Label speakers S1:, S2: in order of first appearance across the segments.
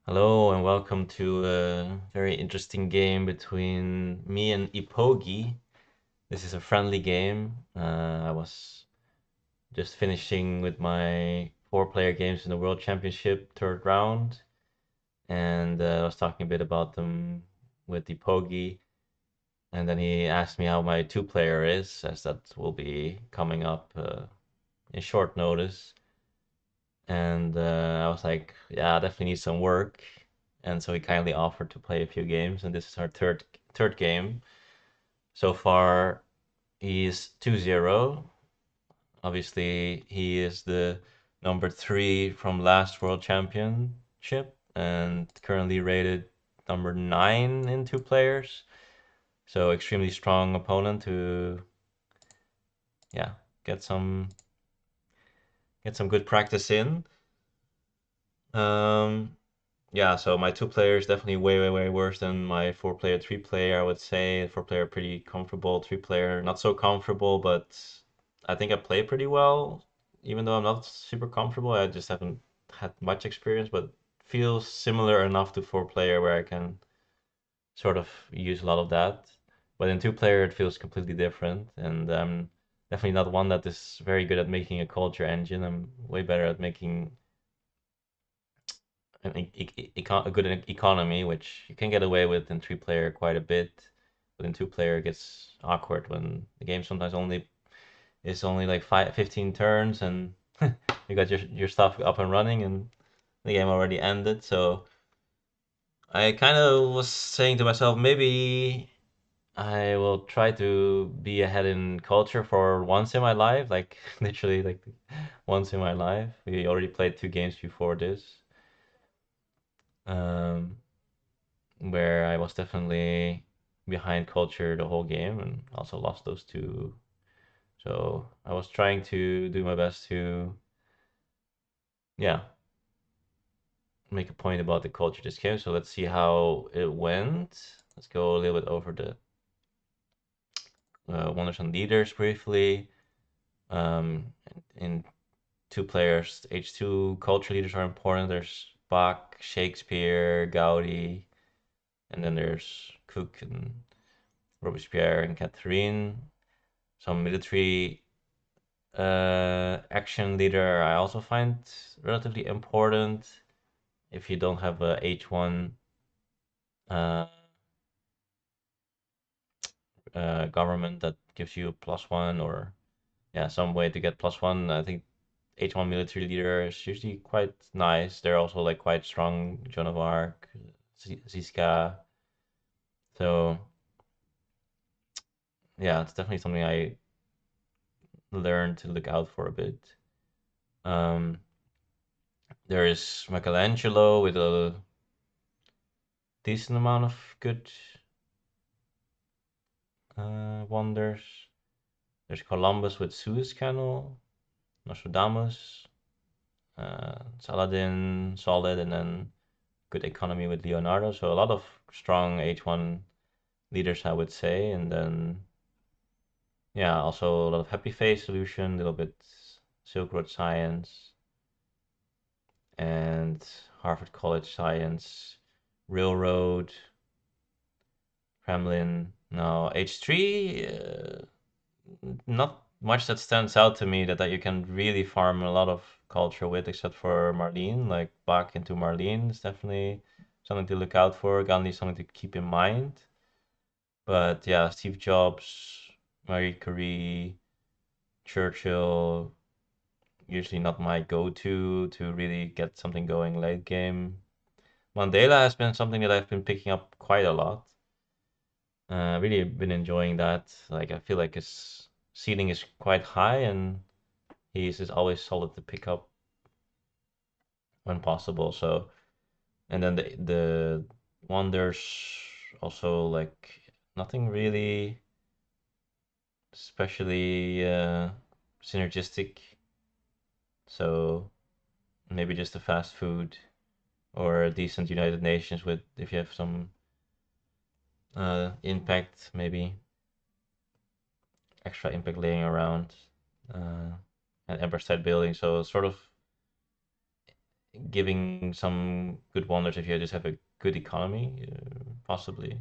S1: Hello and welcome to a very interesting game between me and Eepogi. This is a friendly game. I was just finishing with my four-player games in the World Championship third round, and I was talking a bit about them with Eepogi, and then he asked me how my two-player is, as that will be coming up in short notice. And I was like, yeah, I definitely need some work. And so he kindly offered to play a few games, and this is our third game. So far, he's 2-0. Obviously, he is the number three from last World Championship and currently rated number nine in two players. So extremely strong opponent to yeah get some get some good practice in. Um, Yeah, so my two players definitely way worse than my four player, three player. I would say four player pretty comfortable, three player not so comfortable, but I think I play pretty well. Even though I'm not super comfortable, I just haven't had much experience, but feels similar enough to four player where I can sort of use a lot of that. But in two player, it feels completely different, and I'm definitely not one that is very good at making a culture engine. I'm way better at making a good economy, which you can get away with in three player quite a bit, but in two player it gets awkward when the game sometimes only is only like 15 turns and you got your stuff up and running and the game already ended. So I kind of was saying to myself, maybe I will try to be ahead in culture for once in my life, like literally like once in my life. We already played two games before this. Um, where I was definitely behind culture the whole game and also lost those two. So I was trying to do my best to, yeah, make a point about the culture this game. So let's see how it went. Let's go a little bit over the wonders and leaders briefly. In two players, H2 culture leaders are important. There's Bach, Shakespeare, Gaudi, and then there's Cook and Robespierre and Catherine. Some military action leader I also find relatively important. If you don't have a H1 uh, government that gives you a +1 or yeah some way to get +1, I think H1 military leader is usually quite nice. They're also like quite strong, Joan of Arc, Ziska. So yeah, it's definitely something I learned to look out for a bit. Um, there is Michelangelo with a decent amount of good wonders. There's Columbus with Suez Canal, Nostradamus, Saladin, solid, and then good economy with Leonardo. So a lot of strong H1 leaders, I would say. And then, yeah, also a lot of happy face solution, a little bit Silk Road science, and Harvard College science, railroad, Kremlin. Now, H3, not much that stands out to me that you can really farm a lot of culture with, except for Marlene. Like back into Marlene is definitely something to look out for. Gandhi is something to keep in mind. But yeah, Steve Jobs, Marie Curie, Churchill, usually not my go-to to really get something going late game. Mandela has been something that I've been picking up quite a lot. Really been enjoying that. Like I feel like his ceiling is quite high and he's just always solid to pick up when possible. So, and then the wonders also like nothing really especially synergistic. So maybe just a fast food or a decent United Nations with if you have some impact, maybe extra impact laying around, uh, and Empire State Building. So sort of giving some good wonders if you just have a good economy, possibly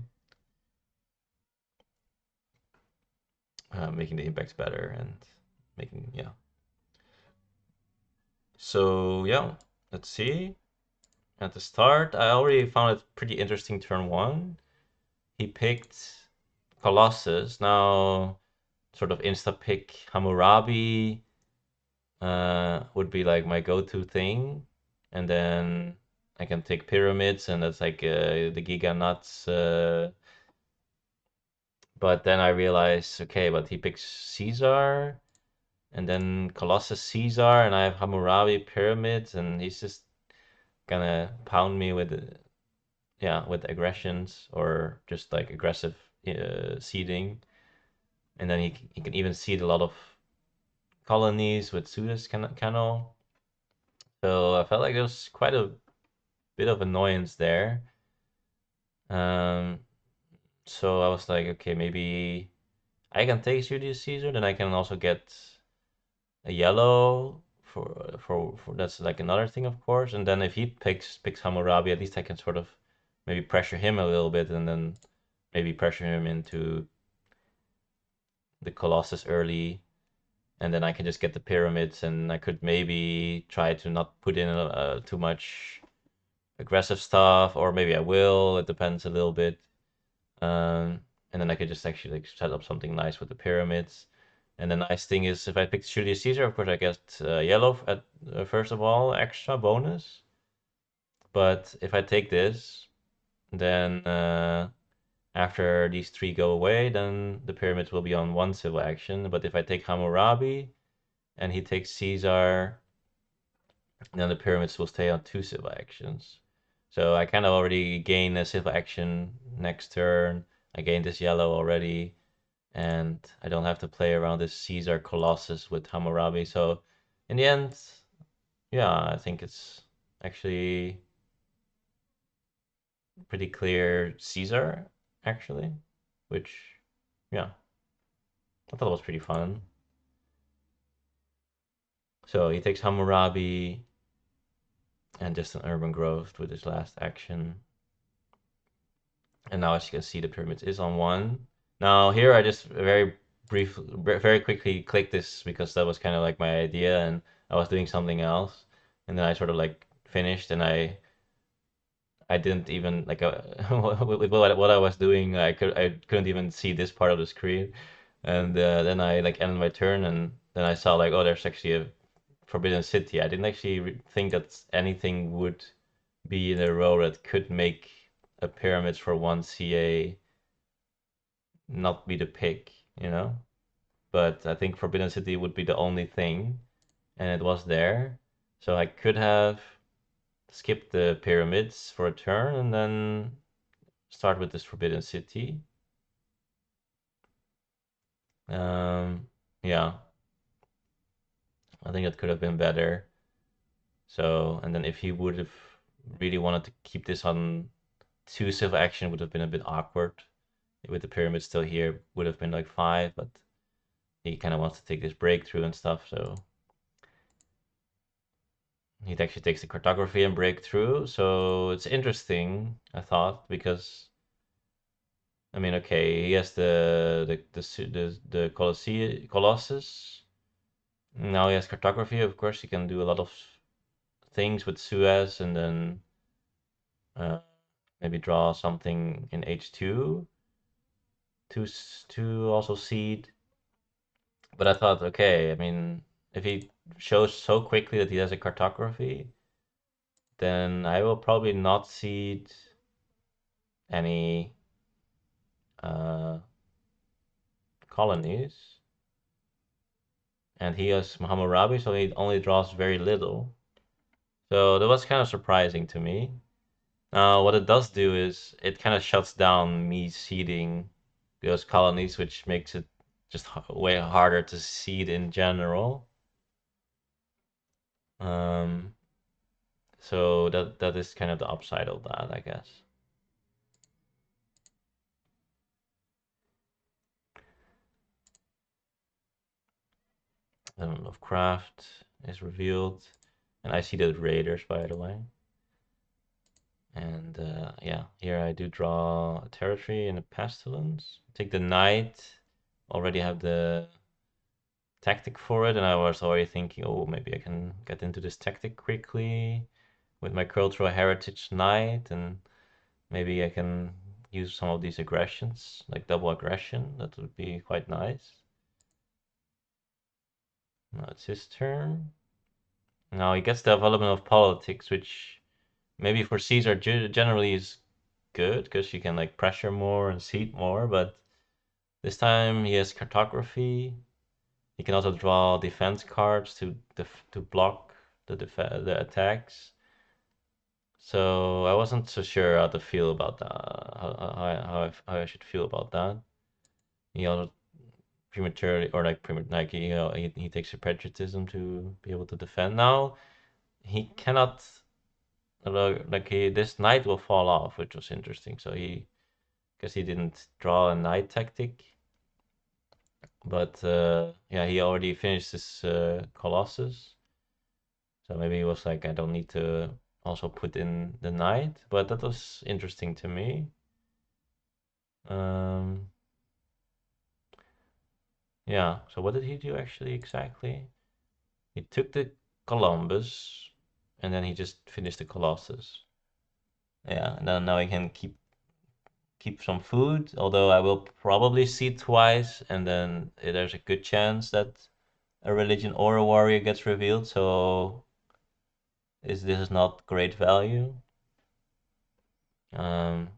S1: making the impacts better and making yeah. So yeah, let's see. At the start, I already found it pretty interesting. Turn one, he picked Colossus. Now, sort of insta pick Hammurabi would be like my go-to thing, and then I can take pyramids, and that's like the Giga nuts. But then I realized, okay, but he picks Caesar, and then Colossus Caesar, and I have Hammurabi pyramids, and he's just gonna pound me with yeah with aggressions or just like aggressive seeding, and then he can even seed a lot of colonies with Suez Canal. So I felt like there was quite a bit of annoyance there. Um, so I was like, okay, maybe I can take Julius Caesar, then I can also get a yellow for that's like another thing, of course. And then if he picks Hammurabi, at least I can sort of maybe pressure him a little bit, and then maybe pressure him into the Colossus early, and then I can just get the pyramids, and I could maybe try to not put in too much aggressive stuff, or maybe I will. It depends a little bit. And then I could just actually like set up something nice with the pyramids. And the nice thing is, if I pick Julius Caesar, of course I get yellow at first of all, extra bonus. But if I take this, then after these three go away, then the pyramids will be on one civil action. But if I take Hammurabi and he takes Caesar, then the pyramids will stay on two civil actions. So I kind of already gain a civil action next turn. I gained this yellow already, and I don't have to play around this Caesar Colossus with Hammurabi. So in the end, yeah, I think it's actually pretty clear Caesar, actually, which, yeah, I thought was pretty fun. So he takes Hammurabi and just an urban growth with his last action. And now as you can see, the pyramids is on one. Now here I just very quickly clicked this because that was kind of like my idea, and I was doing something else, and then I sort of like finished, and I didn't even like with what I was doing, I couldn't even see this part of the screen, and then I like ended my turn, and then I saw like, oh, there's actually a Forbidden City. I didn't actually think that anything would be in a row that could make a pyramids for one CA not be the pick, you know? But I think Forbidden City would be the only thing, and it was there. So I could have skipped the pyramids for a turn and then start with this Forbidden City. Um, yeah, I think that could have been better. So, and then if he would have really wanted to keep this on two civil action, would have been a bit awkward. With the pyramid still here, would have been like five, but he kind of wants to take this breakthrough and stuff, so he actually takes the cartography and breakthrough. So it's interesting, I thought, because I mean, okay, he has the Colossus. Now he has cartography. Of course, he can do a lot of things with Suez, and then uh, maybe draw something in H2 to also seed. But I thought, okay, I mean, if he shows so quickly that he has a cartography, then I will probably not seed any uh, colonies. And he has Hammurabi, so he only draws very little. So that was kind of surprising to me. What it does do is it kind of shuts down me seeding those colonies, which makes it just way harder to seed in general. Um, so that is kind of the upside of that, I guess. Of craft is revealed. And I see the raiders, by the way. And yeah, here I do draw a territory and a pestilence. Take the knight. Already have the tactic for it, and I was already thinking, oh, maybe I can get into this tactic quickly with my cultural heritage knight, and maybe I can use some of these aggressions, like double aggression. That would be quite nice. Now it's his turn. Now he gets the development of politics, which maybe for Caesar generally is good because you can like pressure more and seat more, but this time he has cartography. He can also draw defense cards to block the attacks. So I wasn't so sure how to feel about that. How I should feel about that. He also prematurely or like like he takes a patriotism to be able to defend. Now he cannot like this knight will fall off, which was interesting. So he because he didn't draw a knight tactic, but yeah, he already finished his Colossus. So maybe he was like, I don't need to also put in the knight, but that was interesting to me. Um, yeah. So what did he do actually exactly? He took the Columbus, and then he just finished the Colossus. Yeah, and then now he can keep some food. Although I will probably see twice, and then there's a good chance that a religion or a warrior gets revealed. So this is not great value. Um,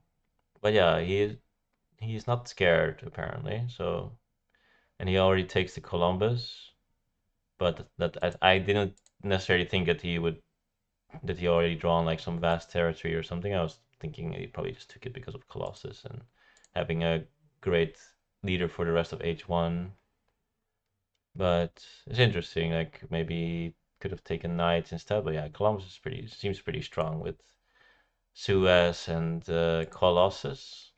S1: but yeah, he's not scared apparently. So and he already takes the Columbus, but that I didn't necessarily think that he already drawn like some vast territory or something. I was thinking he probably just took it because of Colossus and having a great leader for the rest of H1. But it's interesting, like maybe could have taken knights instead. But yeah, Columbus is seems pretty strong with Suez and Colossus.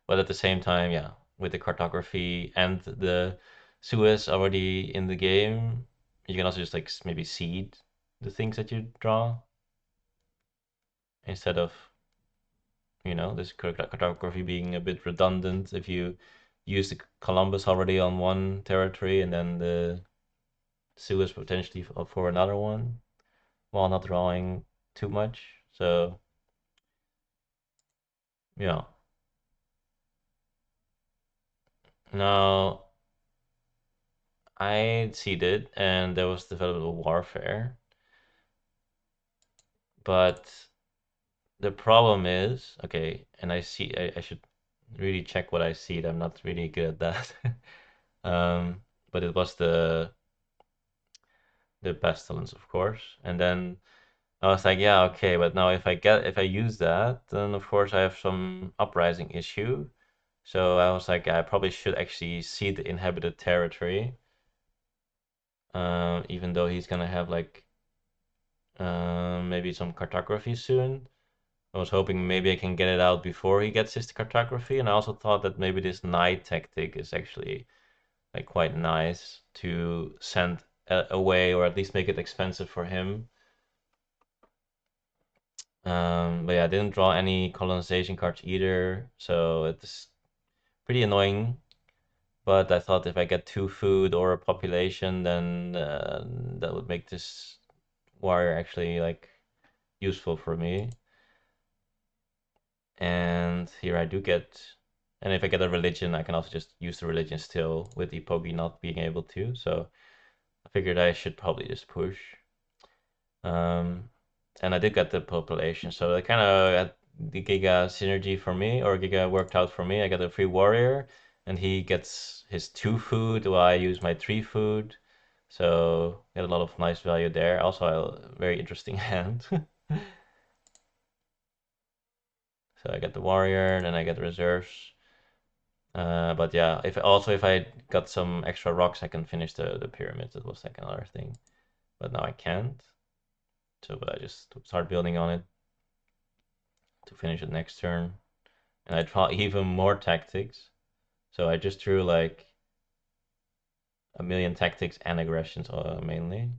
S1: But at the same time, yeah, with the cartography and the Suez already in the game, you can also just like maybe seed the things that you draw instead of this cartography being a bit redundant if you use the Columbus already on one territory and then the Suez potentially for another one while not drawing too much. So yeah. Now I seeded and there was development of warfare, but the problem is okay, and I should really check what I seed. I'm not really good at that. But it was the pestilence, of course, and then I was like, yeah, okay, but now if I use that, then of course I have some uprising issue. So I was like, I probably should actually see the inhabited territory, even though he's gonna have like maybe some cartography soon. I was hoping maybe I can get it out before he gets his cartography, and I also thought that maybe this night tactic is actually like quite nice to send away or at least make it expensive for him. But yeah, I didn't draw any colonization cards either, so it's pretty annoying. But I thought if I get two food or a population, then that would make this warrior actually like useful for me. And here I do get, and if I get a religion, I can also just use the religion still with Eepogi not being able to. So I figured I should probably just push. Um, and I did get the population, so it kind of had the Giga synergy for me, or Giga worked out for me. I got a free warrior, and he gets his two food while I use my three food. So get a lot of nice value there. Also, a very interesting hand. So I get the warrior, then I get the reserves. But yeah, if I got some extra rocks, I can finish the pyramids. That was like another thing, but now I can't. So but I just start building on it to finish it next turn. And I draw even more tactics. So I just drew like a million tactics and aggressions mainly.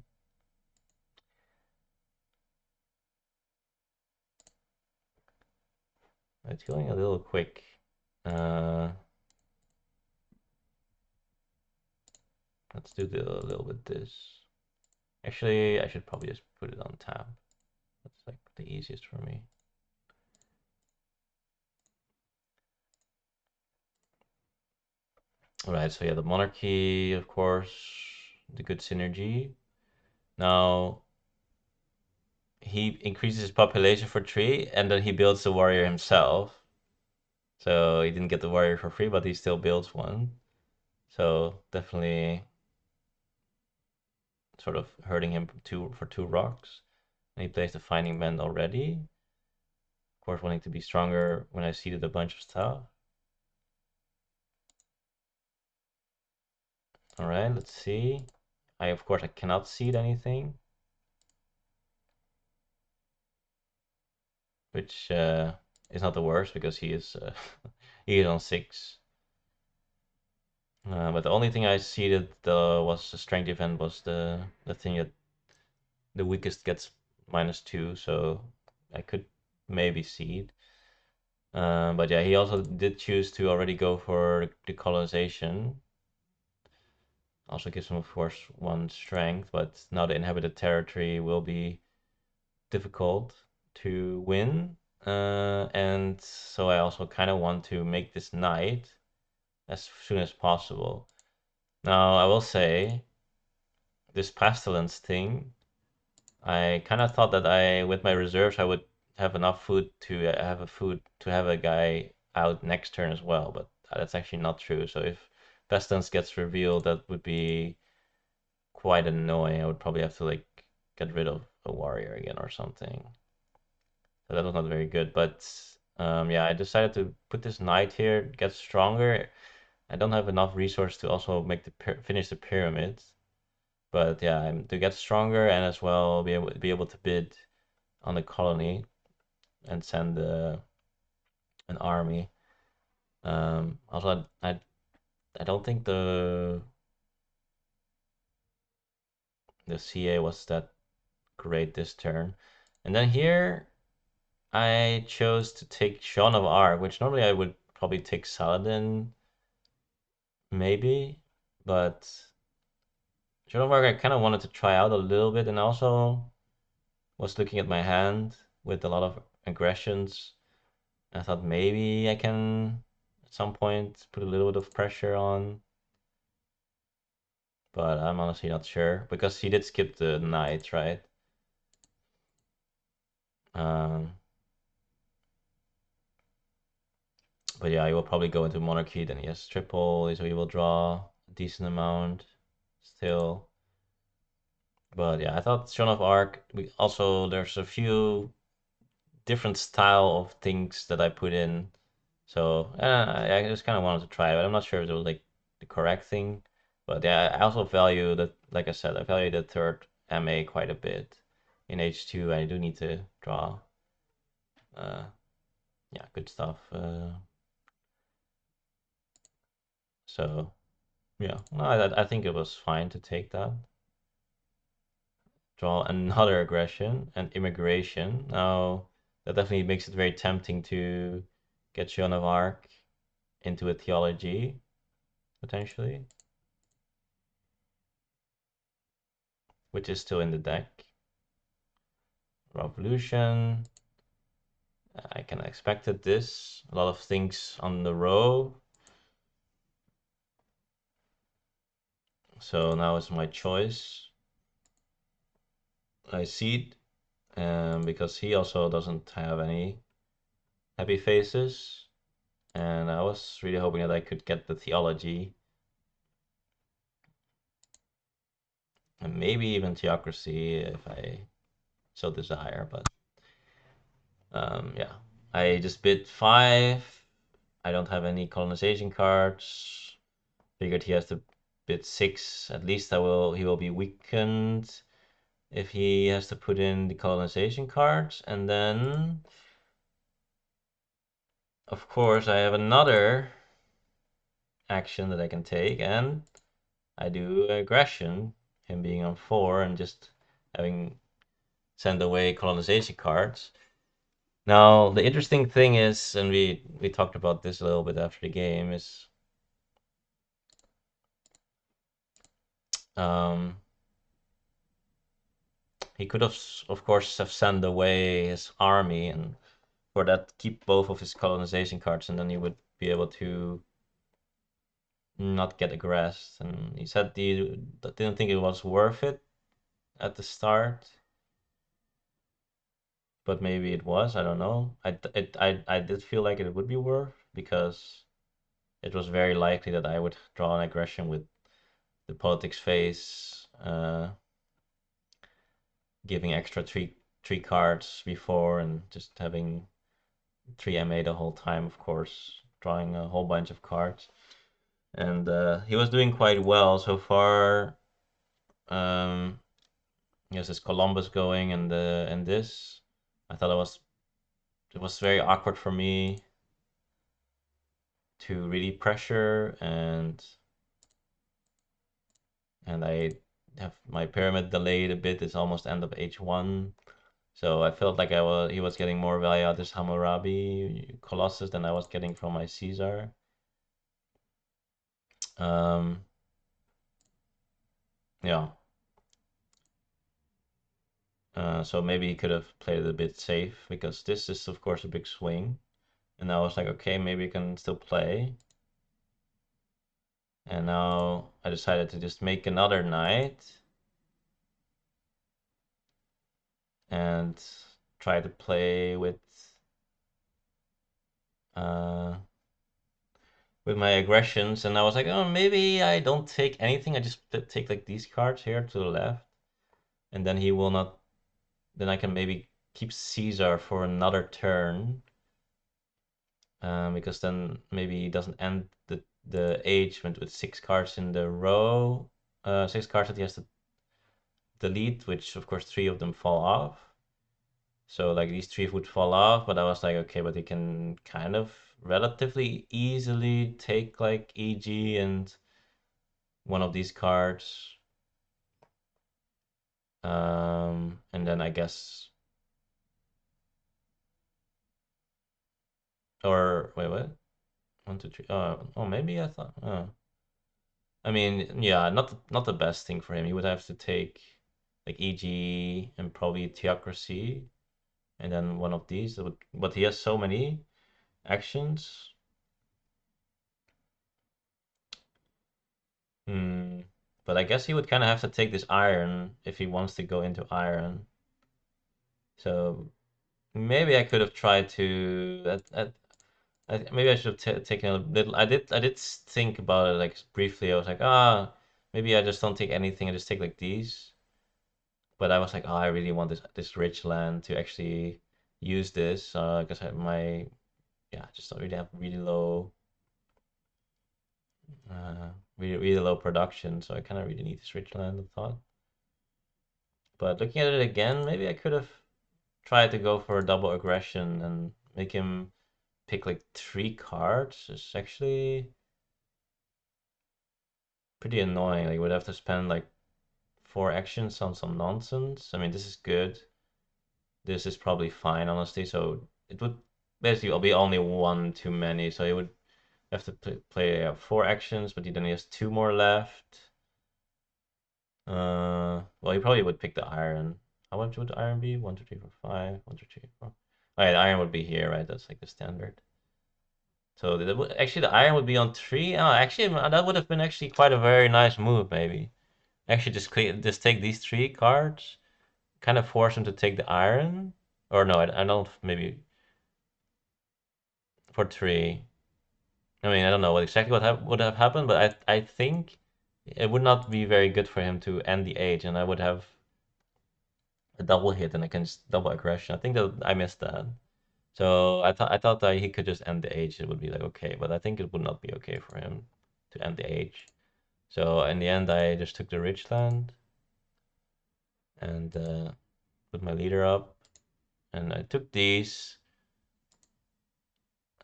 S1: It's going a little quick. Uh, let's do a little bit this. Actually, I should probably just put it on tab. That's like the easiest for me. All right, so yeah, the monarchy, of course, the good synergy. Now he increases his population for 3, and then he builds the warrior himself. So he didn't get the warrior for free, but he still builds one. So definitely sort of hurting him for 2 rocks. And he plays the Finding Bend already. Of course, wanting to be stronger when I seeded a bunch of stuff. All right, let's see. Of course, I cannot seed anything, which is not the worst because he is he is on 6. But the only thing I seeded was the strength event was the thing that the weakest gets -2, so I could maybe seed. But yeah, he also did choose to already go for the colonization. Also gives him, of course, 1 strength, but now the inhabited territory will be difficult to win. And so I also kind of want to make this knight as soon as possible. Now, I will say, this pestilence thing, I kind of thought that with my reserves, I would have enough food to have a guy out next turn as well, but that's actually not true. So if pestilence gets revealed, that would be quite annoying. I would probably have to like get rid of a warrior again or something. So that was not very good. But yeah, I decided to put this knight here, get stronger. I don't have enough resource to also make finish the pyramid. But yeah, to get stronger and as well be able to bid on the colony and send an army. Also, I don't think the CA was that great this turn. And then here I chose to take Sean of Arc, which normally I would probably take Saladin, maybe, but Sean of Arc I kind of wanted to try out a little bit, and also was looking at my hand with a lot of aggressions. I thought maybe I can at some point put a little bit of pressure on, but I'm honestly not sure because he did skip the knight, right? Um, but yeah, he will probably go into monarchy. Then he has triple, so he will draw a decent amount still. But yeah, I thought Joan of Arc. There's a few different style of things that I put in, so I just kind of wanted to try it. But I'm not sure if it was like the correct thing. But yeah, I also value that. Like I said, I value the third MA quite a bit. In H2, I do need to draw. Uh, yeah, good stuff. So yeah, no, I think it was fine to take that. Draw another aggression and immigration. Now that definitely makes it very tempting to get Joan of Arc into a theology potentially, which is still in the deck. Revolution. I kind of expected this. A lot of things on the row. So now it's my choice. I see it, because he also doesn't have any happy faces. And I was really hoping that I could get the theology and maybe even theocracy if I so desire. But yeah, I just bid 5. I don't have any colonization cards. Figured he has to bid 6. At least he will be weakened if he has to put in the colonization cards. And then, of course, I have another action that I can take, and I do aggression, him being on 4 and just having send away colonization cards. Now, the interesting thing is, and we talked about this a little bit after the game, is um, he could have, of course, have sent away his army and for that keep both of his colonization cards, and then he would be able to not get aggressed. And he said he didn't think it was worth it at the start, but maybe it was. I don't know. I did feel like it would be worth because it was very likely that I would draw an aggression with the politics phase, giving extra three cards before and just having 3 MA the whole time, of course, drawing a whole bunch of cards. And he was doing quite well so far. Um, he has this Columbus going and this. I thought it was very awkward for me to really pressure and I have my pyramid delayed a bit. It's almost end of H1. So I felt like he was getting more value out of this Hammurabi Colossus than I was getting from my Caesar. Um, yeah. So maybe he could have played it a bit safe because this is of course a big swing. And I was like, okay, maybe I can still play. And now I decided to just make another knight and try to play uh, with my aggressions. And I was like, oh, maybe I don't take anything. I just take like these cards here to the left, and then he will not. Then I can maybe keep Caesar for another turn, because then maybe he doesn't end the age with 6 cards in the row. 6 cards that he has to delete, which of course 3 of them fall off. So like these 3 would fall off, but I was like, okay, but he can kind of relatively easily take like EG and one of these cards. And then I guess, or wait, what? 1, 2, 3. Oh, maybe I thought. I mean, yeah, not the best thing for him. He would have to take like EG and probably Theocracy, and then one of these. But he has so many actions. Hmm. But I guess he would kind of have to take this iron if he wants to go into iron. So maybe I could have tried to. Maybe I should have taken a little. I did think about it like briefly. I was like, maybe I just don't take anything. I just take like these. But I was like, I really want this rich land to actually use this because my yeah, just don't really have really low uh really low production. So I kind of really need this rich land. I thought. But looking at it again, maybe I could have tried to go for a double aggression and make him pick like 3 cards. It's actually pretty annoying. Like, you would have to spend like 4 actions on some nonsense. I mean, this is good. This is probably fine, honestly. So it would basically be only one too many. So he would have to play 4 actions, but then he has 2 more left. Well, he probably would pick the iron. How much would the iron be? 1, 2, 3, 4, 5. 1, 2, 3, 4. Oh, yeah, the iron would be here, right? That's like the standard. So actually, the iron would be on 3. Oh, actually, that would have been actually quite a very nice move, maybe. Actually, just take these 3 cards, kind of force him to take the iron. Or no, I don't. Maybe for 3. I mean, I don't know what would have happened, but I think it would not be very good for him to end the age, and I would have a double hit and I can just double aggression. I think that I missed that. So I thought that he could just end the age. It would be like okay, but I think it would not be okay for him to end the age. So in the end, I just took the rich land and put my leader up, and I took these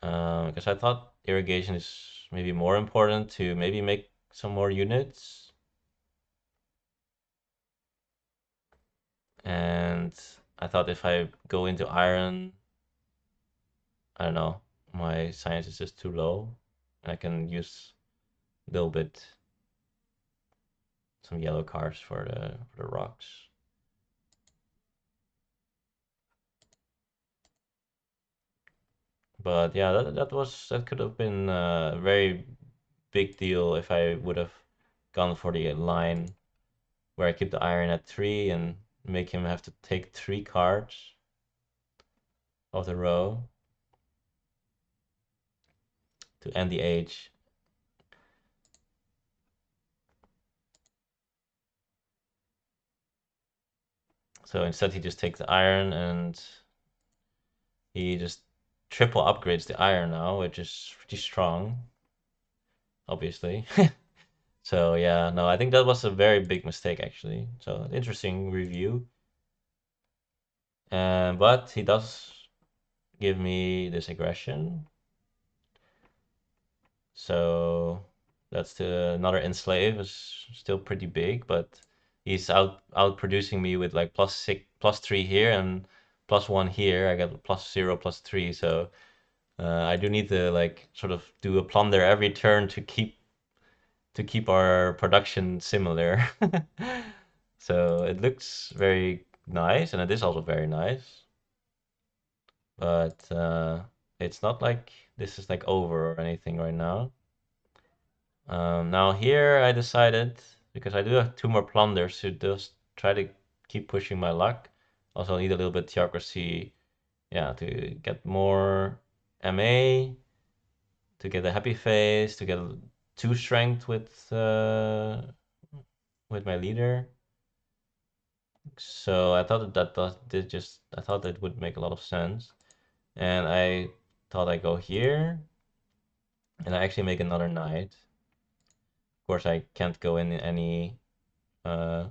S1: because I thought irrigation is maybe more important to maybe make some more units. And I thought if I go into iron, I don't know, my science is just too low. I can use a little bit some yellow cards for the rocks. But yeah, that could have been a very big deal if I would have gone for the line where I keep the iron at 3 and make him have to take 3 cards of the row to end the age. So instead, he just takes the iron and he just triple upgrades the iron now, which is pretty strong, obviously. So yeah, no, I think that was a very big mistake actually. So interesting review. But he does give me this aggression. So that's the another enslave is still pretty big, but he's out producing me with like +6, +3 here and +1 here. I got +0, +3. So I do need to like sort of do a plunder every turn to keep our production similar. So it looks very nice, and it is also very nice. But it's not like this is like over or anything right now. Now here I decided, because I do have 2 more plunders, to just try to keep pushing my luck. Also need a little bit theocracy, yeah, to get more MA, to get a happy face, to get 2 strength with my leader. So I thought I thought that would make a lot of sense. And I thought I go here, and I actually make another knight. Of course, I can't go in uh,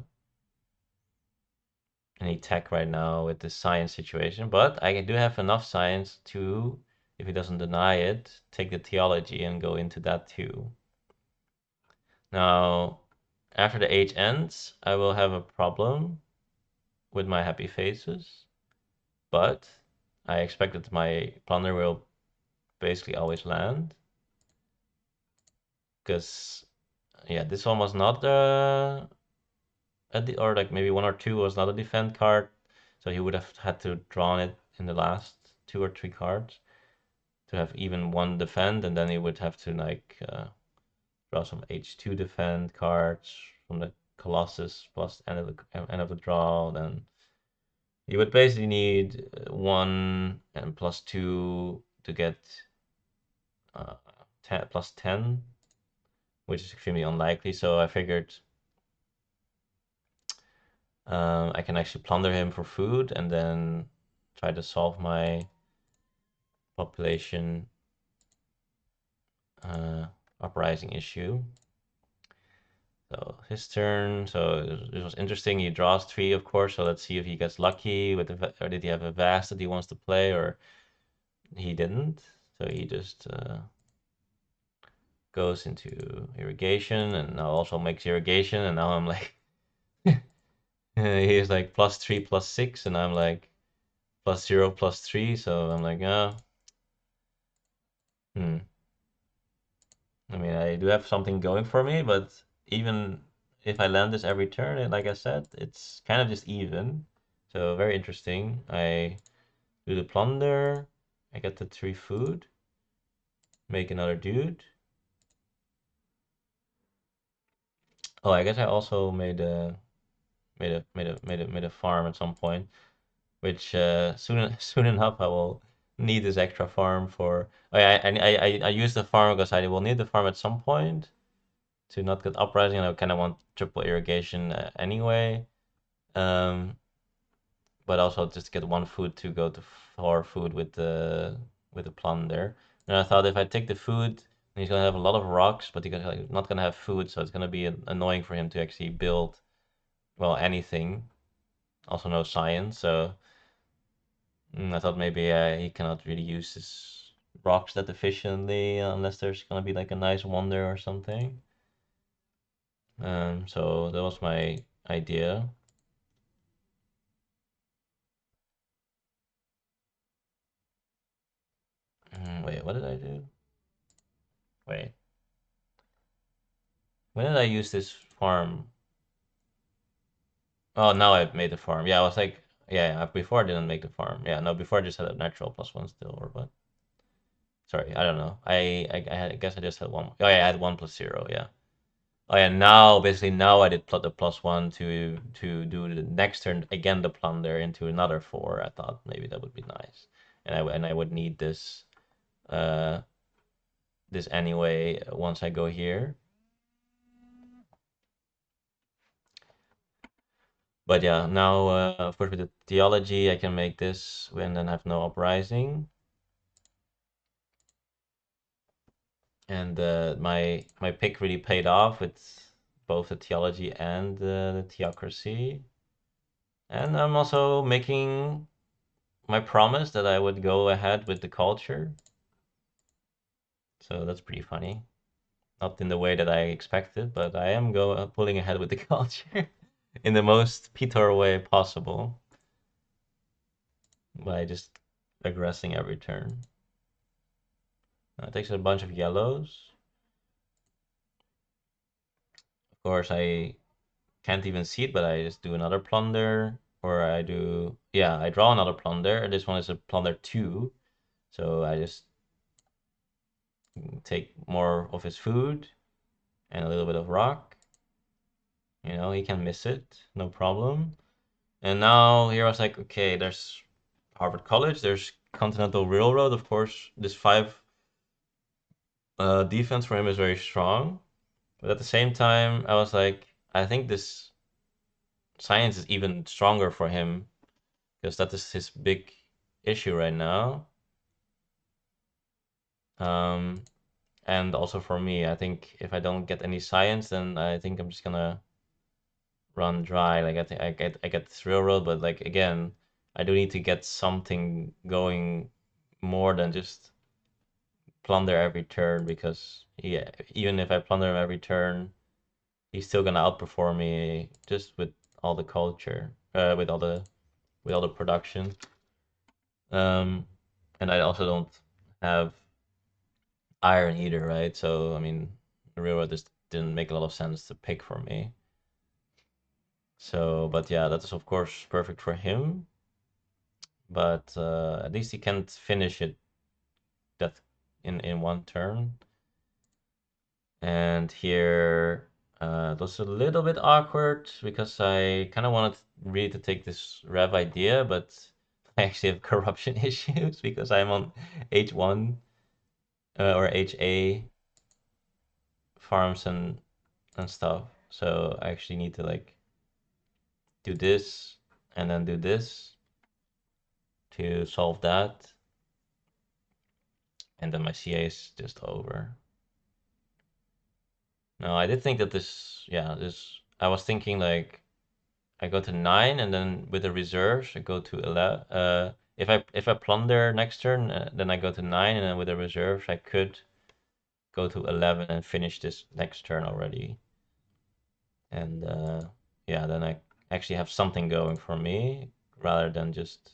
S1: any tech right now with the science situation, but I do have enough science to, if he doesn't deny it, take the theology and go into that too. Now, after the age ends, I will have a problem with my happy faces, but I expect that my plunder will basically always land, because yeah, this one was not or like maybe 1 or 2 was not a defend card, so he would have had to draw it in the last 2 or 3 cards to have even 1 defend, and then he would have to like draw some H2 defend cards from the Colossus plus end of the draw. Then you would basically need 1 and +2 to get 10 +10, which is extremely unlikely. So I figured I can actually plunder him for food and then try to solve my population uh, uprising issue. So his turn. So it was interesting. He draws 3, of course. So let's see if he gets lucky with or did he have a vast that he wants to play, or he didn't. So he just goes into irrigation, and now also makes irrigation, and now I'm like, he's like +3, +6, and I'm like +0, +3. So I'm like, hmm. I mean, I do have something going for me, but even if I land this every turn, and like I said, it's kind of just even. So very interesting. I do the plunder. I get the 3 food. Make another dude. Oh, I guess I also made a farm at some point, which soon enough I will need this extra farm for. Oh, yeah, I use the farm because I will need the farm at some point to not get uprising. I kind of want triple irrigation anyway. Um, but also just get 1 food to go to 4 food with the plunder. And I thought if I take the food, he's gonna have a lot of rocks, but he's like, not gonna have food, so it's gonna be annoying for him to actually build well anything. Also no science, so I thought maybe he cannot really use his rocks that efficiently unless there's gonna be like a nice wonder or something. So that was my idea. Wait, what did I do? Wait, when did I use this farm? Oh, now I've made the farm. Yeah, I was like, yeah, yeah, before I didn't make the farm. Yeah, no, before I just had a natural +1 still, or what? Sorry, I don't know. I guess I just had one. Oh yeah, I had 1 + 0. Yeah. Oh yeah. Now basically now I did plot the +1 to do the next turn again the plunder into another 4. I thought maybe that would be nice, and I would need uh this anyway once I go here. But yeah, now of course with the theology I can make this and then have no uprising. And my pick really paid off with both the theology and the theocracy. And I'm also making my promise that I would go ahead with the culture. So that's pretty funny. Not in the way that I expected, but I am pulling ahead with the culture in the most Peter way possible by just aggressing every turn. It takes a bunch of yellows. Of course, I can't even see it, but I just do another plunder, or I do, yeah, I draw another plunder. This one is a plunder 2, so I just take more of his food and a little bit of rock. You know, he can miss it, no problem. And now here I was like, okay, there's Harvard College, there's Continental Railroad. Of course, this 5 defense for him is very strong. But at the same time, I was like, I think this science is even stronger for him because that is his big issue right now. Um, and also for me, I think if I don't get any science, then I think I'm just gonna run dry. Like I get this railroad, but like again, I do need to get something going more than just plunder every turn because yeah, even if I plunder him every turn, he's still gonna outperform me just with all the culture, with all the production. Um, and I also don't have iron either, right? So I mean, the railroad just didn't make a lot of sense to pick for me. So, but yeah, that is of course perfect for him. But at least he can't finish it that in one turn. And here it was a little bit awkward because I kind of wanted really to take this rev idea, but I actually have corruption issues because I'm on H1 or HA farms and stuff. So I actually need to like do this and then do this to solve that. And then my CA is just over. No, I did think that this, yeah, this, I was thinking like I go to 9 and then with the reserves I go to 11. If I plunder next turn, then I go to 9 and then with the reserves I could go to 11 and finish this next turn already. And yeah, then I actually have something going for me rather than just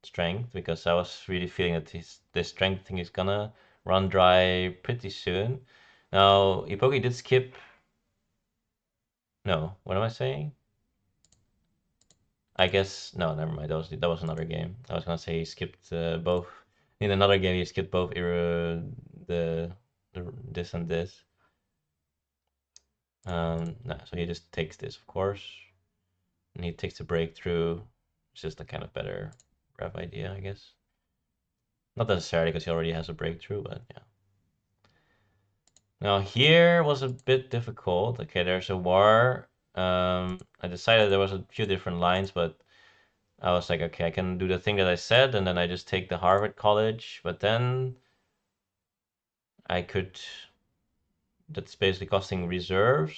S1: strength because I was really feeling that this strength thing is gonna run dry pretty soon. Now, Eepogi did skip. No, what am I saying? I guess no, never mind. That was another game. I was gonna say he skipped both. In another game, he skipped both the this and this. No, so he just takes this, of course, and he takes the breakthrough. It's just a kind of better ref idea, I guess. Not necessarily because he already has a breakthrough, but yeah. Now here was a bit difficult. Okay, there's a war. I decided there was a few different lines, but I was like, okay, I can do the thing that I said, and then I just take the Harvard College. But then I could, that's basically costing reserves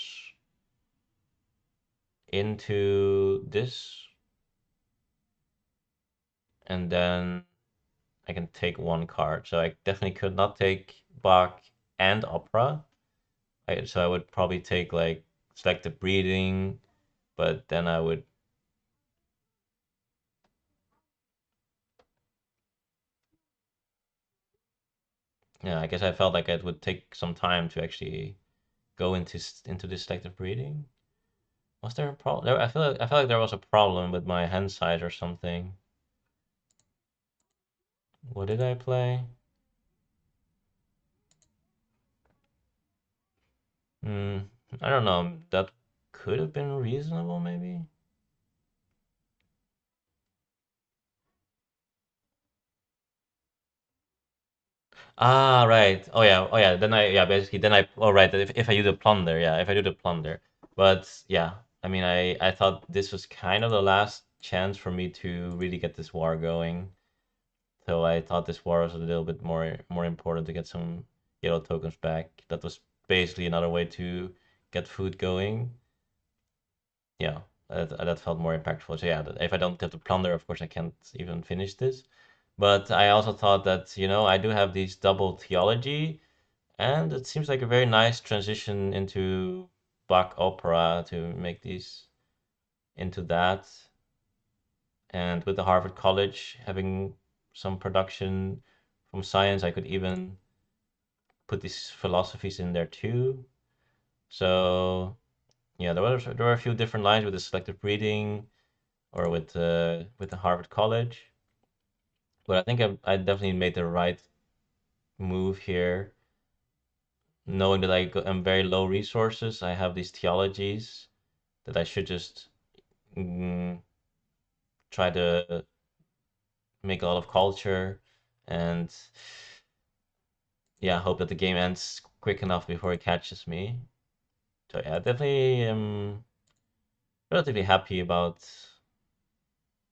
S1: into this, and then I can take one card. So I definitely could not take Bach and Opera. So I would probably take like selective breeding, but then I would, Yeah, I guess I felt like it would take some time to actually go into this selective breeding. Was there a problem? I feel like there was a problem with my hand size or something. What did I play? Hmm, I don't know. That could have been reasonable, maybe. Ah, right. Oh yeah. Then yeah, basically, oh, right. If I do the plunder, yeah, if I do the plunder. But yeah, I mean, I thought this was kind of the last chance for me to really get this war going. So I thought this war was a little bit more important to get some yellow tokens back. That was basically another way to get food going. Yeah, that felt more impactful. So yeah, if I don't get the plunder, of course I can't even finish this. But I also thought that, I do have these double theology, and it seems like a very nice transition into Bach opera to make these into that. And with the Harvard College having some production from science, I could even put these philosophies in there too. So yeah, there were a few different lines with the selective breeding or with the Harvard College, but I think I definitely made the right move here, knowing that I'm very low resources. I have these theologies that I should just mm, try to make a lot of culture and yeah, hope that the game ends quick enough before it catches me. So yeah, definitely relatively happy about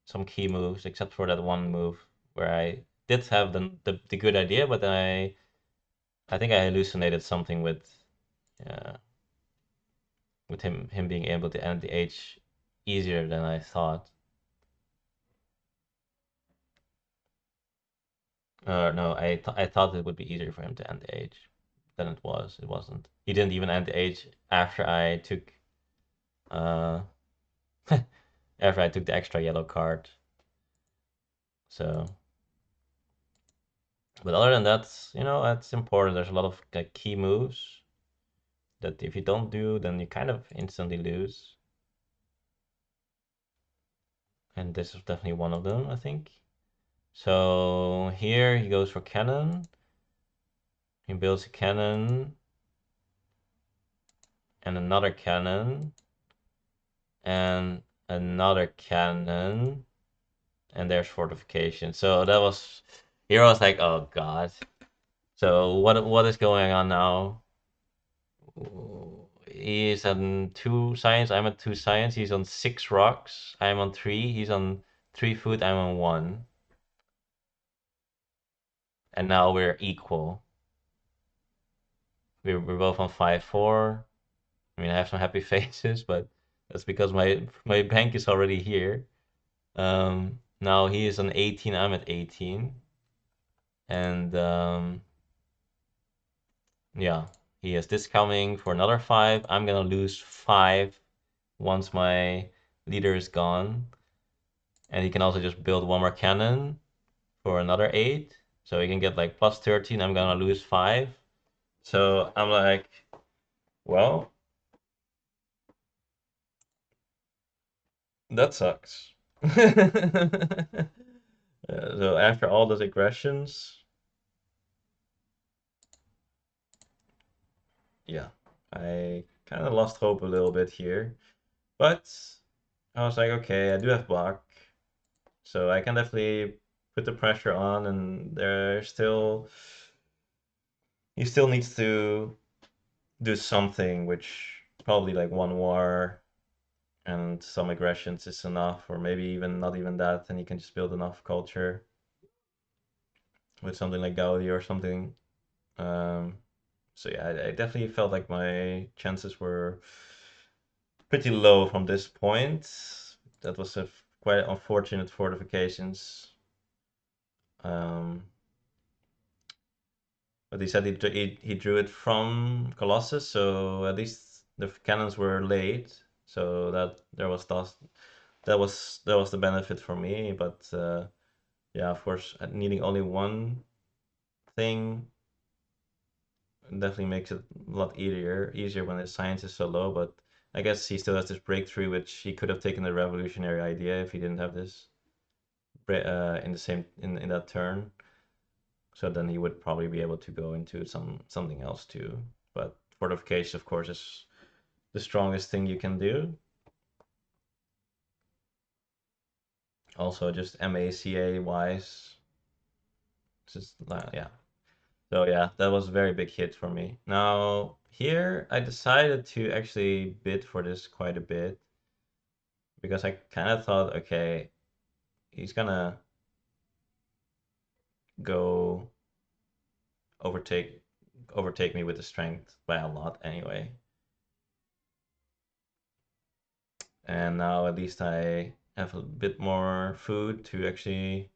S1: some key moves, except for that one move where I did have the good idea, but then I think I hallucinated something uh, with him being able to end the age easier than I thought. No, I thought it would be easier for him to end the age than it was. It wasn't. He didn't even end the age after I took uh after I took the extra yellow card. So, but other than that, it's important. There's a lot of like, key moves that if you don't do, then you kind of instantly lose. And this is definitely one of them, I think. So here he goes for cannon. He builds a cannon and another cannon and another cannon, and there's fortification. So that was here. I was like, oh god. So what is going on now? He's on 2 science. I'm at 2 science. He's on 6 rocks. I'm on 3. He's on 3 food. I'm on 1. And now we're equal. We're both on 5-4. I mean, I have some happy faces, but that's because my bank is already here. Now he is on 18. I'm at 18, and yeah, he has this coming for another 5. I'm gonna lose 5 once my leader is gone, and he can also just build one more cannon for another 8, so he can get like plus 13. I'm gonna lose 5, so I'm like, well, that sucks. So after all those aggressions, yeah, I kind of lost hope a little bit here. But I was like, okay, I do have block, so I can definitely put the pressure on, and he still needs to do something, which probably like one war and some aggressions is enough, or maybe even not even that, and he can just build enough culture with something like Gaudi or something. Um, so yeah, I definitely felt like my chances were pretty low from this point. That was a quite unfortunate fortifications. Um, but he said he drew it from Colossus, so at least the cannons were late. So that was the benefit for me. But yeah, of course, needing only one thing definitely makes it a lot easier when the science is so low. But I guess he still has this breakthrough, which he could have taken the revolutionary idea if he didn't have this in the same in that turn. So then he would probably be able to go into something else too. But fortification, of course, is the strongest thing you can do. Also, just MACA wise, just yeah. So yeah, that was a very big hit for me. Now here I decided to actually bid for this quite a bit because I kind of thought, okay, he's gonna go overtake overtake me with the strength by a lot anyway. And now at least I have a bit more food to actually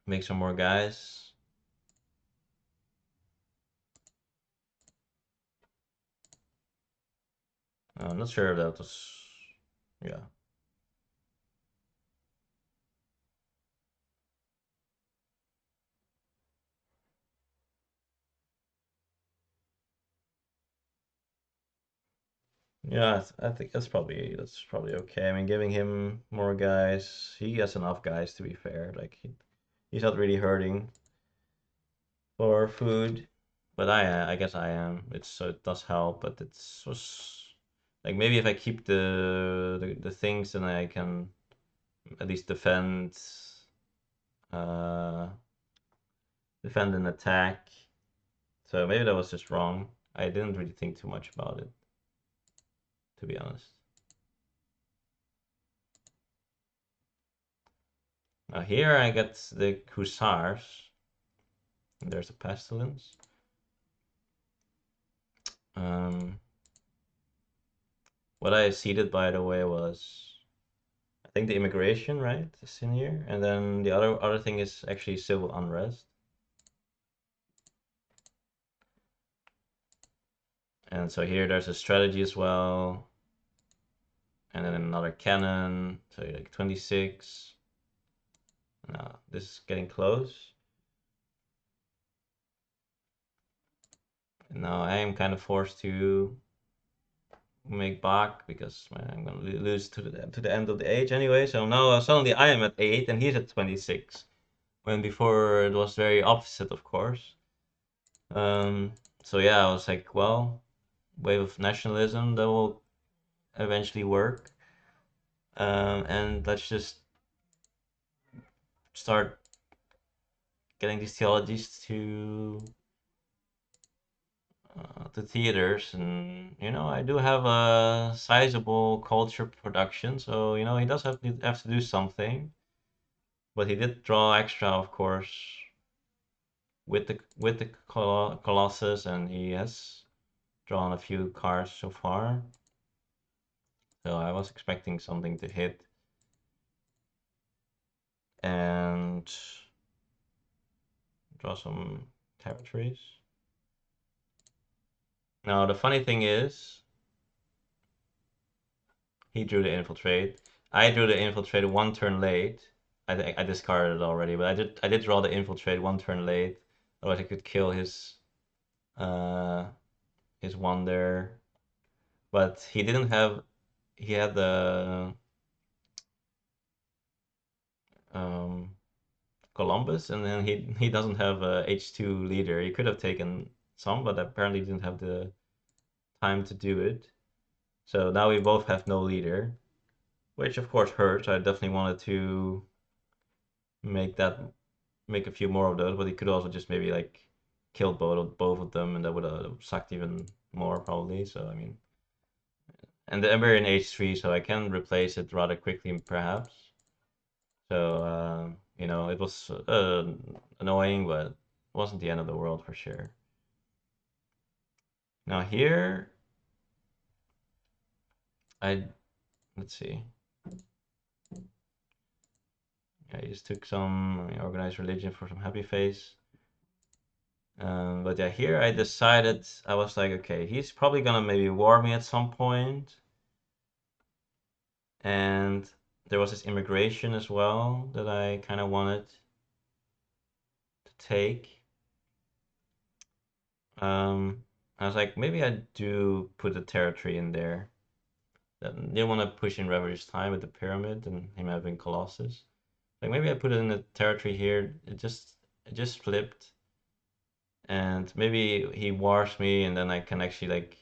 S1: make some more guys. I'm not sure if that was, yeah. Yeah, I think that's probably okay. I mean, giving him more guys, he has enough guys to be fair. Like he's not really hurting for food, but I guess I am. It's so it does help, but it's was like maybe if I keep the things, then I can at least uh defend and attack. So maybe that was just wrong. I didn't really think too much about it, to be honest. Now here I get the Hussars. There's a Pestilence. Um, what I seeded, by the way, was I think the immigration, right? Is in here, and then the other thing is actually civil unrest. And so here there's a strategy as well, and then another cannon. So like 26. Now this is getting close. And now I am kind of forced to make back because I'm gonna lose to the end of the age anyway. So now suddenly I am at 8 and he's at 26. When before it was very opposite, of course. Um, so yeah, I was like, well, wave of nationalism that will eventually work. And let's just start getting these theologies to theaters, and I do have a sizable culture production, so he does have to do something. But he did draw extra, of course, with the Colossus, and he has drawn a few cards so far. So I was expecting something to hit and draw some territories. Now the funny thing is, he drew the infiltrate. I drew the infiltrate one turn late. I discarded it already, but I did draw the infiltrate one turn late. Otherwise I could kill uh his wonder. But he didn't have he had the um Columbus, and then he doesn't have a H2 leader. He could have taken some, but apparently didn't have the time to do it. So now we both have no leader, which of course hurts. I definitely wanted to make that make a few more of those, but he could also just maybe like kill both of them, and that would have sucked even more probably. So I mean, and we're in H3, so I can replace it rather quickly perhaps. So it was annoying, but it wasn't the end of the world for sure. Now here, I let's see. I just took some organized religion for some happy face. But yeah, here I decided, I was like, okay, he's probably gonna maybe war me at some point. And there was this immigration as well that I kind of wanted to take. I was like, maybe I do put a territory in there. Didn't want to push in Ravager's time with the pyramid and him having Colossus. Like maybe I put it in a territory here. It just flipped, and maybe he wars me, and then I can actually like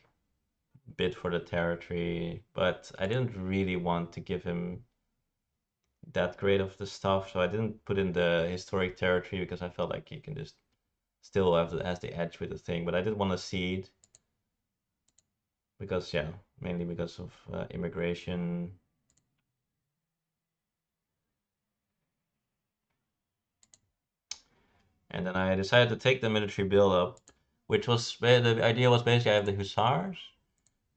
S1: bid for the territory. But I didn't really want to give him that great of the stuff, so I didn't put in the historic territory because I felt like he can just still have has the edge with the thing. But I did want to seed because yeah, mainly because of immigration. And then I decided to take the military build up, which was the idea was basically I have the hussars,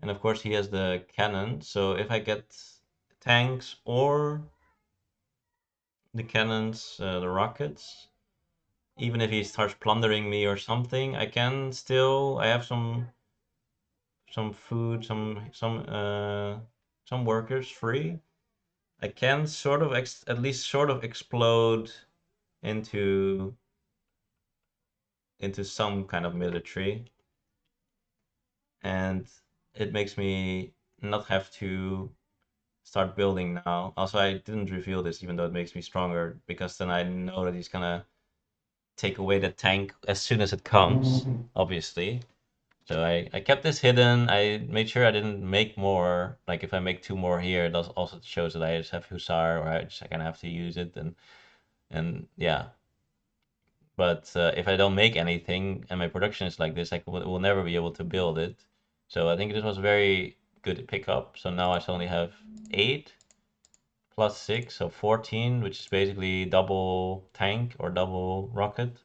S1: and of course he has the cannon. So if I get tanks or the cannons, the rockets, even if he starts plundering me or something, I can still I have some food, some workers free. I can sort of at least sort of explode into some kind of military, and it makes me not have to start building now. Also, I didn't reveal this, even though it makes me stronger, because then I know that he's gonna take away the tank as soon as it comes, obviously. So I kept this hidden. I made sure I didn't make more. Like if I make two more here, it also shows that I just have Hussar, or I just kind of have to use it, and yeah. But if I don't make anything and my production is like this, I will never be able to build it. So I think this was a very good pickup. So now I only have 8 plus 6, so 14, which is basically double tank or double rocket.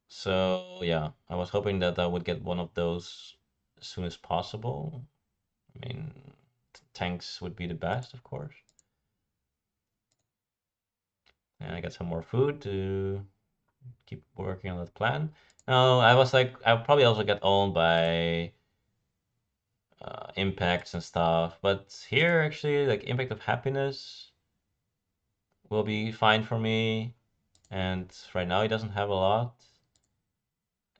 S1: So yeah, I was hoping that I would get one of those as soon as possible. I mean, tanks would be the best, of course. And I got some more food to keep working on that plan. Now, I was like, I'll probably also get owned by impacts and stuff, but here actually, like, impact of happiness will be fine for me. And right now, he doesn't have a lot.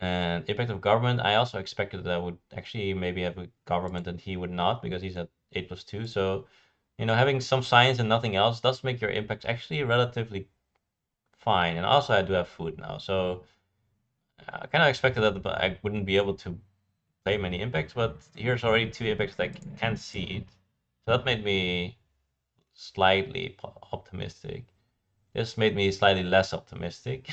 S1: And impact of government, I also expected that I would actually maybe have a government and he would not because he's at 8 plus 2. So, having some science and nothing else does make your impacts actually relatively fine. And also, I do have food now. So, I kind of expected that I wouldn't be able to play many impacts, but here's already 2 impacts that I can see it. So, that made me slightly optimistic. This made me slightly less optimistic.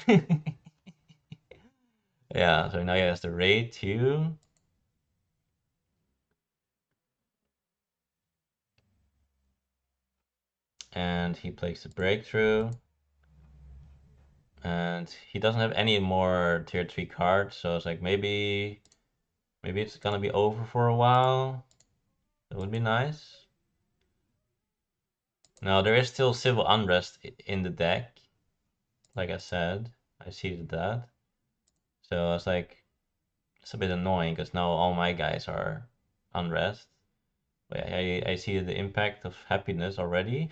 S1: Yeah, so now he has the raid too. And he plays the breakthrough. And he doesn't have any more tier 3 cards, so it's like maybe it's gonna be over for a while. That would be nice. Now there is still civil unrest in the deck, like I said. I see that. So I was like, it's a bit annoying because now all my guys are unrest. But I see the impact of happiness already.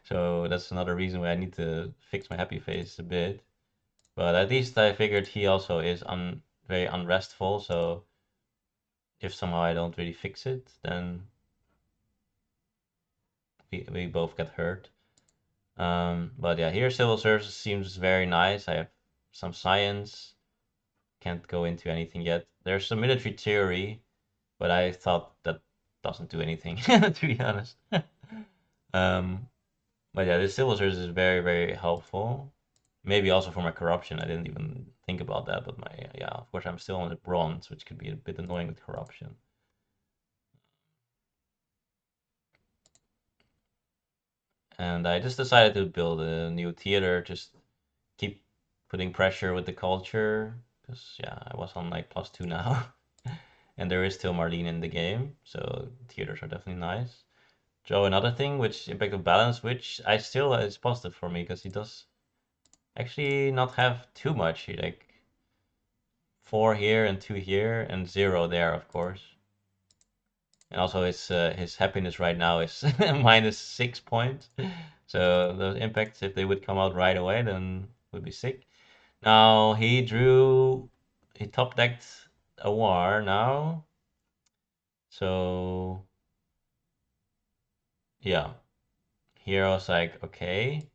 S1: So that's another reason why I need to fix my happy face a bit. But at least I figured he also is very unrestful, so if somehow I don't really fix it, then we both get hurt. But yeah, here civil service seems very nice. I have some science. Can't go into anything yet. There's some military theory, but I thought that doesn't do anything, to be honest. um, but yeah, the civil service is very, very helpful. Maybe also for my corruption. I didn't even think about that, but yeah, of course I'm still on the bronze, which could be a bit annoying with corruption. And I just decided to build a new theater, just keep putting pressure with the culture, because yeah, I was on like +2 now, and there is still Marlene in the game, so theaters are definitely nice. Joe, another thing, which impact of balance, which I still is positive for me, because he does actually not have too much. He like 4 here and 2 here and 0 there, of course. And also his happiness right now is -6 points. So those impacts, if they would come out right away, then would be sick. Now he top decked a war now. So yeah, here I was like, okay.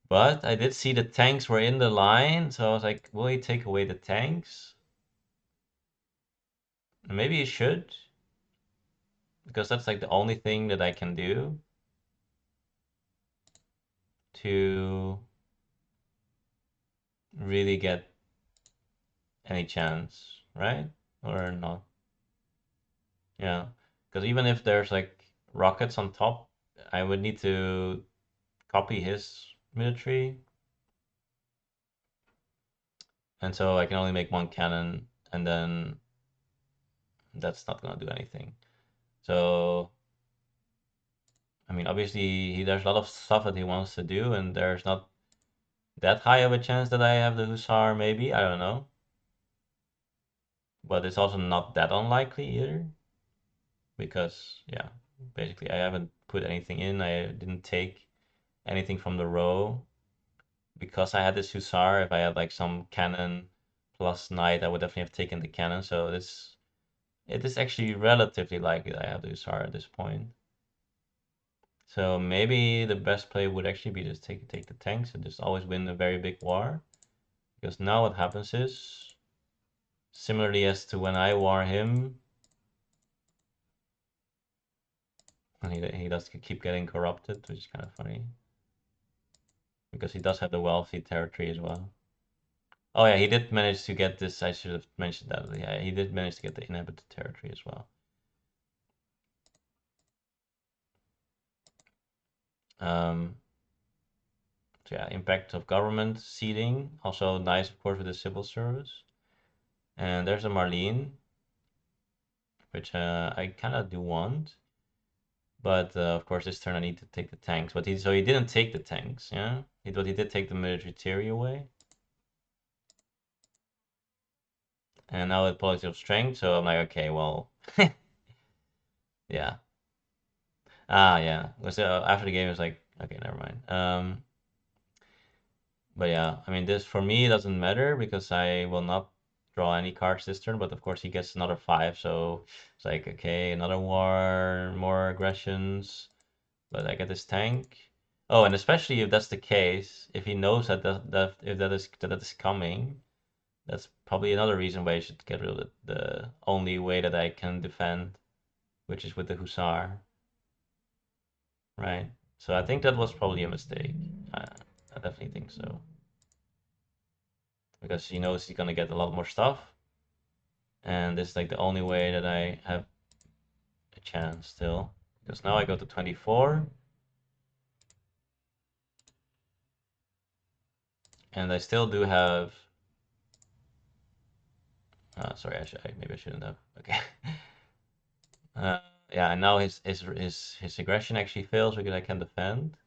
S1: But I did see the tanks were in the line, so I was like, will he take away the tanks? Maybe he should, because that's like the only thing that I can do to really get any chance, right? Or not? Yeah, because even if there's like rockets on top, I would need to copy his military, and so I can only make one cannon, and then that's not gonna do anything. So, I mean, obviously, there's a lot of stuff that he wants to do, and there's not that high of a chance that I have the Hussar, maybe. I don't know. But it's also not that unlikely either, because, yeah, basically, I haven't put anything in. I didn't take anything from the row. Because I had this Hussar, if I had like some cannon plus knight, I would definitely have taken the cannon. So it is actually relatively likely that I have the Hussar at this point. So maybe the best play would actually be just take the tanks and just always win a very big war. Because now what happens is, similarly as to when I war him, and he does keep getting corrupted, which is kind of funny. Because he does have the wealthy territory as well. Oh yeah, he did manage to get this. I should have mentioned that. Yeah, he did manage to get the inhabited territory as well. Um, so yeah, impact of government seating. Also nice, of course, with the civil service. And there's a Marlene, which I kind of do want. But of course, this turn I need to take the tanks. But he didn't take the tanks, yeah. But he did take the military theory away. And now with politics of strength, so I'm like, okay, well, yeah. Ah, yeah. So after the game, it was like, okay, never mind. But yeah, I mean, this for me doesn't matter because I will not draw any cards this turn. But of course, he gets another 5, so it's like, okay, another war, more aggressions. But I get this tank. Oh, and especially if that's the case, if he knows that is coming, that's probably another reason why I should get rid of the only way that I can defend, which is with the Hussar, right? So I think that was probably a mistake. I definitely think so. Because he knows he's gonna get a lot more stuff, and this is like the only way that I have a chance still. Because now I go to 24, and I still do have. Sorry, maybe I shouldn't have. Okay. Uh, yeah, and now his aggression actually fails because I can defend,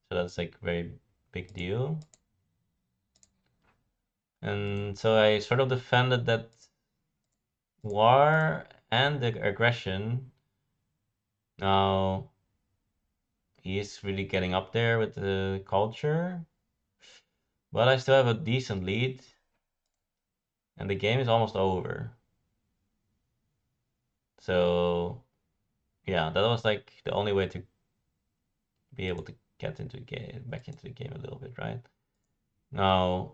S1: so that's like very big deal. And so I sort of defended that war and the aggression. Now he's really getting up there with the culture, but I still have a decent lead, and the game is almost over. So yeah, that was like the only way to be able to get into the game, back into the game a little bit, right? Now,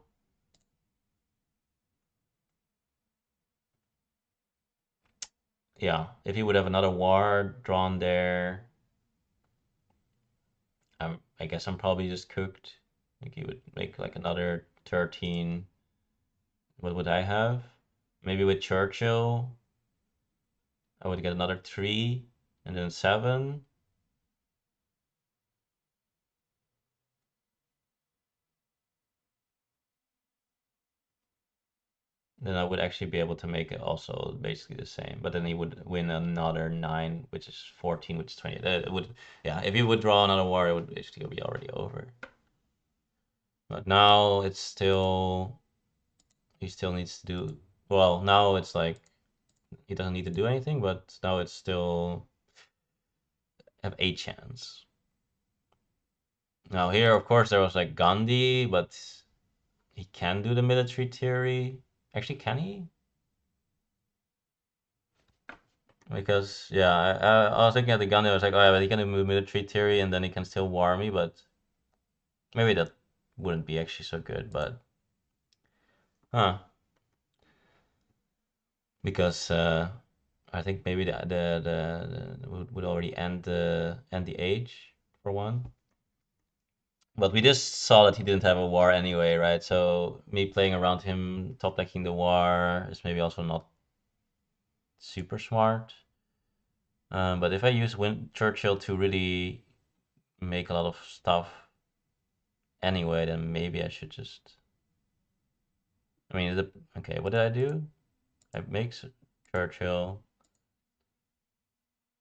S1: yeah, if he would have another war drawn there, I guess I'm probably just cooked. Like he would make like another 13. What would I have? Maybe with Churchill, I would get another 3 and then 7. Then I would actually be able to make it also basically the same. But then he would win another 9, which is 14, which is 20. It would, yeah, if he would draw another war, it would basically be already over. But now it's still, he still needs to do, well, now it's like, he doesn't need to do anything, but now it's still have a chance. Now here, of course, there was like Gandhi, but he can do the military theory. Actually, can he? Because yeah, I was looking at the gun. I was like, oh yeah, but he can do military theory, and then he can still war me. But maybe that wouldn't be actually so good. But huh? Because I think maybe the would already end the age for one. But we just saw that he didn't have a war anyway, right? So me playing around him, top decking the war is maybe also not super smart. But if I use Churchill to really make a lot of stuff anyway, then maybe I should just. I mean, okay, what did I do? I make Churchill,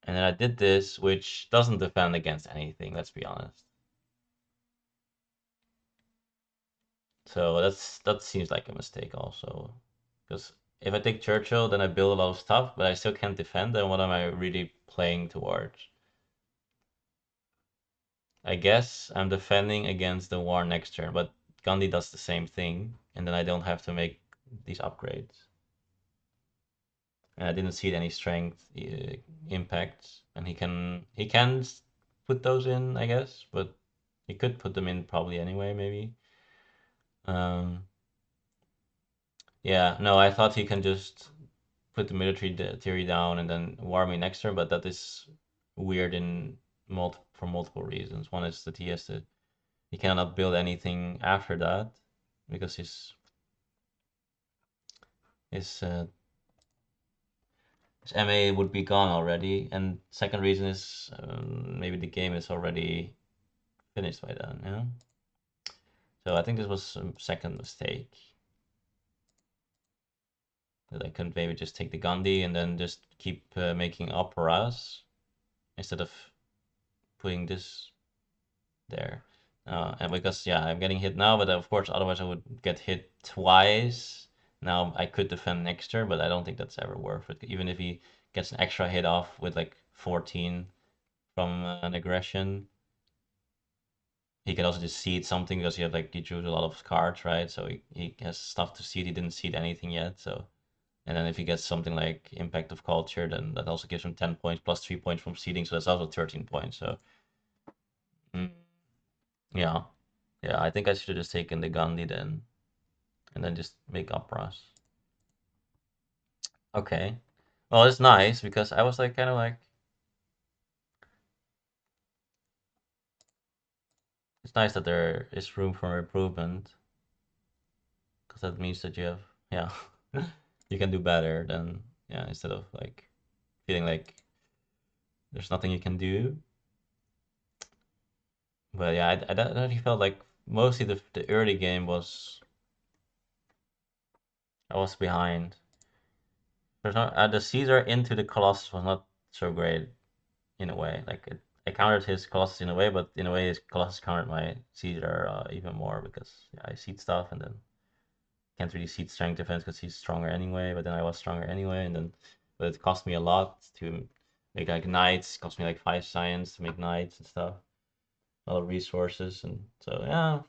S1: and then I did this, which doesn't defend against anything. Let's be honest. So that seems like a mistake also, because if I take Churchill, then I build a lot of stuff, but I still can't defend. Then what am I really playing towards? I guess I'm defending against the war next turn, but Gandhi does the same thing, and then I don't have to make these upgrades. And I didn't see any strength impacts, and he can put those in, I guess, but he could put them in probably anyway, maybe. Um, yeah, no, I thought he can just put the military theory down and then war me next turn, but that is weird for multiple reasons. One is that he cannot build anything after that because his his MA would be gone already. And second reason is maybe the game is already finished by then. Yeah. So I think this was a second mistake that I couldn't maybe just take the Gandhi and then just keep making operas instead of putting this there. And because yeah, I'm getting hit now, but of course otherwise I would get hit twice. Now I could defend next turn, but I don't think that's ever worth it. Even if he gets an extra hit off with like 14 from an aggression, he can also just seed something because he drew a lot of cards, right? So he has stuff to seed. He didn't seed anything yet, so and then if he gets something like Impact of Culture, then that also gives him 10 points plus 3 points from seeding, so that's also 13 points. So mm, yeah, yeah, I think I should have just taken the Gandhi then, and then just make operas. Okay. Well, it's nice because I was like kind of like it's nice that there is room for improvement because that means that you have yeah you can do better than yeah instead of like feeling like there's nothing you can do. But yeah, I definitely felt like mostly the early game was I was behind. There's not the Caesar into the Colossus was not so great in a way. Like I countered his Colossus in a way, but in a way his Colossus countered my Caesar even more because yeah, I seed stuff and then can't really seed strength defense because he's stronger anyway. But then I was stronger anyway, and then but it cost me a lot to make like knights. It cost me like 5 science to make knights and stuff. A lot of resources, and so yeah,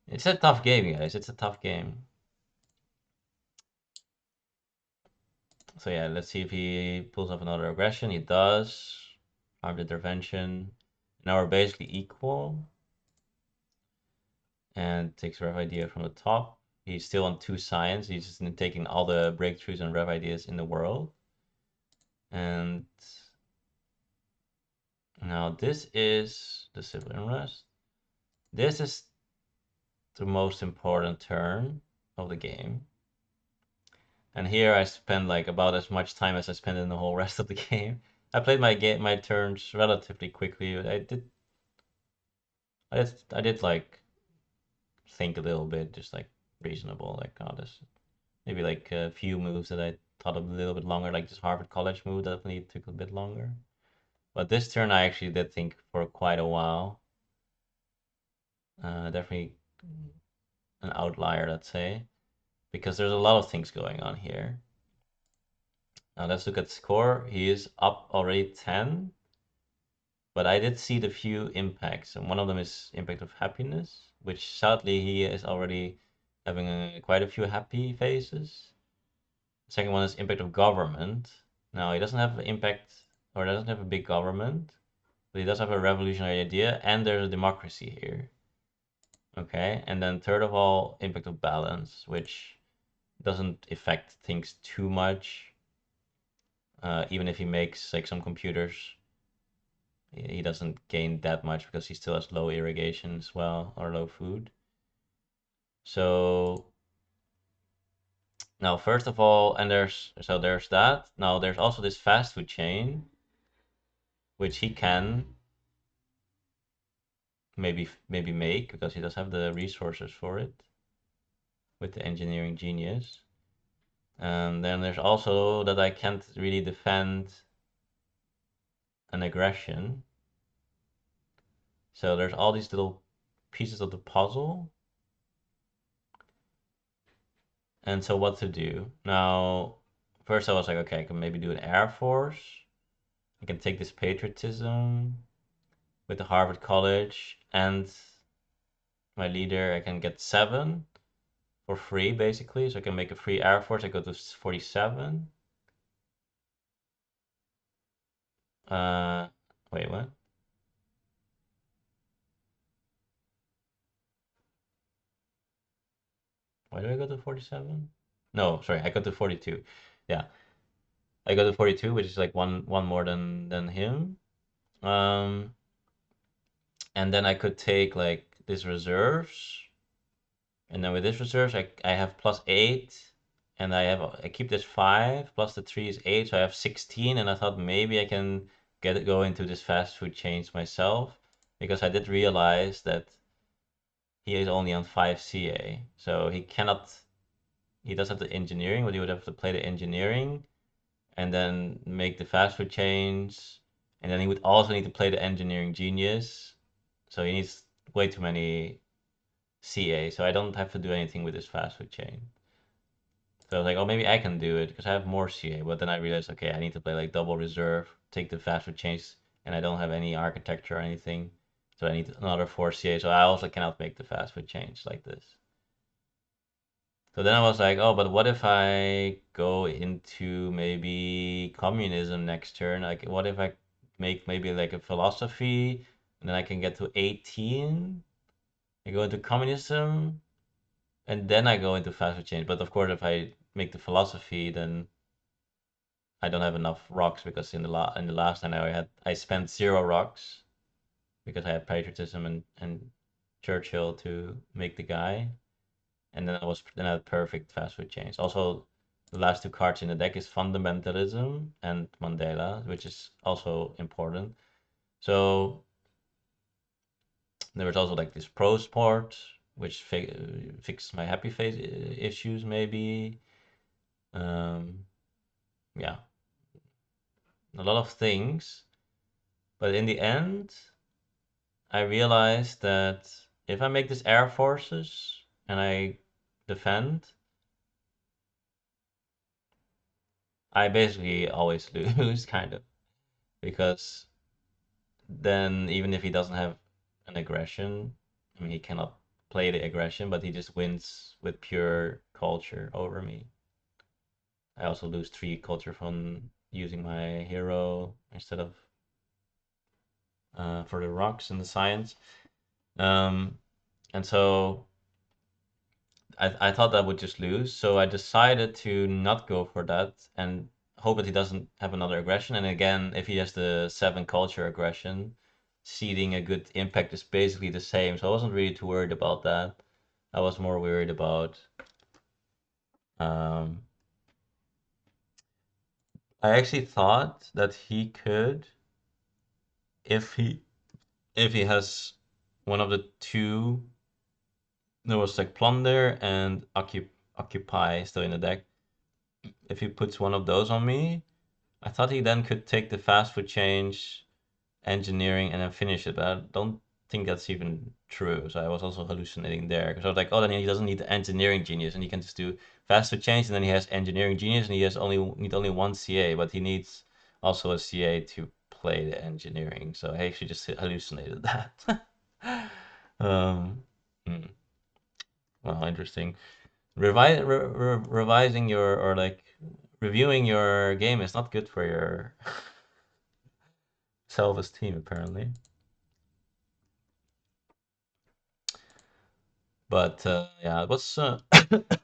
S1: it's a tough game, guys. It's a tough game. So yeah, let's see if he pulls off another aggression. He does. Armed intervention. Now we're basically equal. And takes rev idea from the top. He's still on 2 science. He's just taking all the breakthroughs and rev ideas in the world. And now this is the civil unrest. This is the most important turn of the game. And here I spend like about as much time as I spend in the whole rest of the game. I played my turns relatively quickly. I did like think a little bit, just like reasonable, like oh this maybe like a few moves that I thought a little bit longer, like this Harvard College move definitely took a bit longer. But this turn I actually did think for quite a while. Definitely an outlier, let's say, because there's a lot of things going on here. Now let's look at score. He is up already 10, but I did see the few impacts, and one of them is impact of happiness, which sadly he is already having quite a few happy faces. The second one is impact of government. Now he doesn't have impact or doesn't have a big government, but he does have a revolutionary idea, and there's a democracy here. Okay, and then third of all, impact of balance, which doesn't affect things too much. Even if he makes like some computers, he doesn't gain that much because he still has low irrigation as well or low food. So now, first of all, and there's that. Now there's also this fast food chain, which he can maybe make because he does have the resources for it with the engineering genius. And then there's also that I can't really defend an aggression. So there's all these little pieces of the puzzle. And so what to do? Now, first I was like, okay, I can maybe do an Air Force. I can take this patriotism with the Harvard College and my leader. I can get 7 for free, basically. So I can make a free Air Force. I go to 47. Uh, wait, what? Why do I go to 47? No, sorry, I go to 42. Yeah, I go to 42, which is like one more than him. Um, and then I could take like this reserves, and then with this reserves, I have +8, and I keep this 5 plus the 3 is 8, so I have 16. And I thought maybe I can go into this fast food chains myself because I did realize that he is only on 5 CA, so he cannot. He does have the engineering, but he would have to play the engineering and then make the fast food chains, and then he would also need to play the engineering genius. So he needs way too many CA. So I don't have to do anything with this fast food chain. So I was like, oh, maybe I can do it because I have more CA. But then I realized, okay, I need to play like double reserve, take the fast food chains, and I don't have any architecture or anything. So I need another 4 CA. So I also cannot make the fast food change like this. So then I was like, oh, but what if I go into maybe communism next turn? Like, what if I make maybe like a philosophy and then I can get to 18? I go into communism and then I go into fast food change. But of course, if I make the philosophy, then I don't have enough rocks because in the last time I spent 0 rocks because I had patriotism and Churchill to make the guy. And then I had perfect fast food chains. Also, the last 2 cards in the deck is fundamentalism and Mandela, which is also important. So there was also like this pro sport, which fixed my happy face issues maybe. Um, yeah, a lot of things. But in the end, I realized that if I make this Air Forces and I defend, I basically always lose, kind of, because then even if he doesn't have an aggression, I mean, he cannot play the aggression, but he just wins with pure culture over me. I also lose 3 culture from using my hero instead of for the rocks and the science. Um, and so I thought I would just lose, so I decided to not go for that and hope that he doesn't have another aggression. And again, if he has the 7 culture aggression, seeding a good impact is basically the same. So I wasn't really too worried about that. I was more worried about. Um, I actually thought that he could, if he has one of the 2. There was like plunder and occupy still in the deck. If he puts one of those on me, I thought he then could take the fast food change, engineering, and then finish it, but I don't think that's even true. So I was also hallucinating there because I was like, oh, then he doesn't need the engineering genius, and he can just do fast food change, and then he has engineering genius, and he has only 1 CA, but he needs also a CA to play the engineering. So I actually just hallucinated that. um, hmm. Well, interesting. Revising your or like reviewing your game is not good for your self-esteem, apparently. But yeah, it was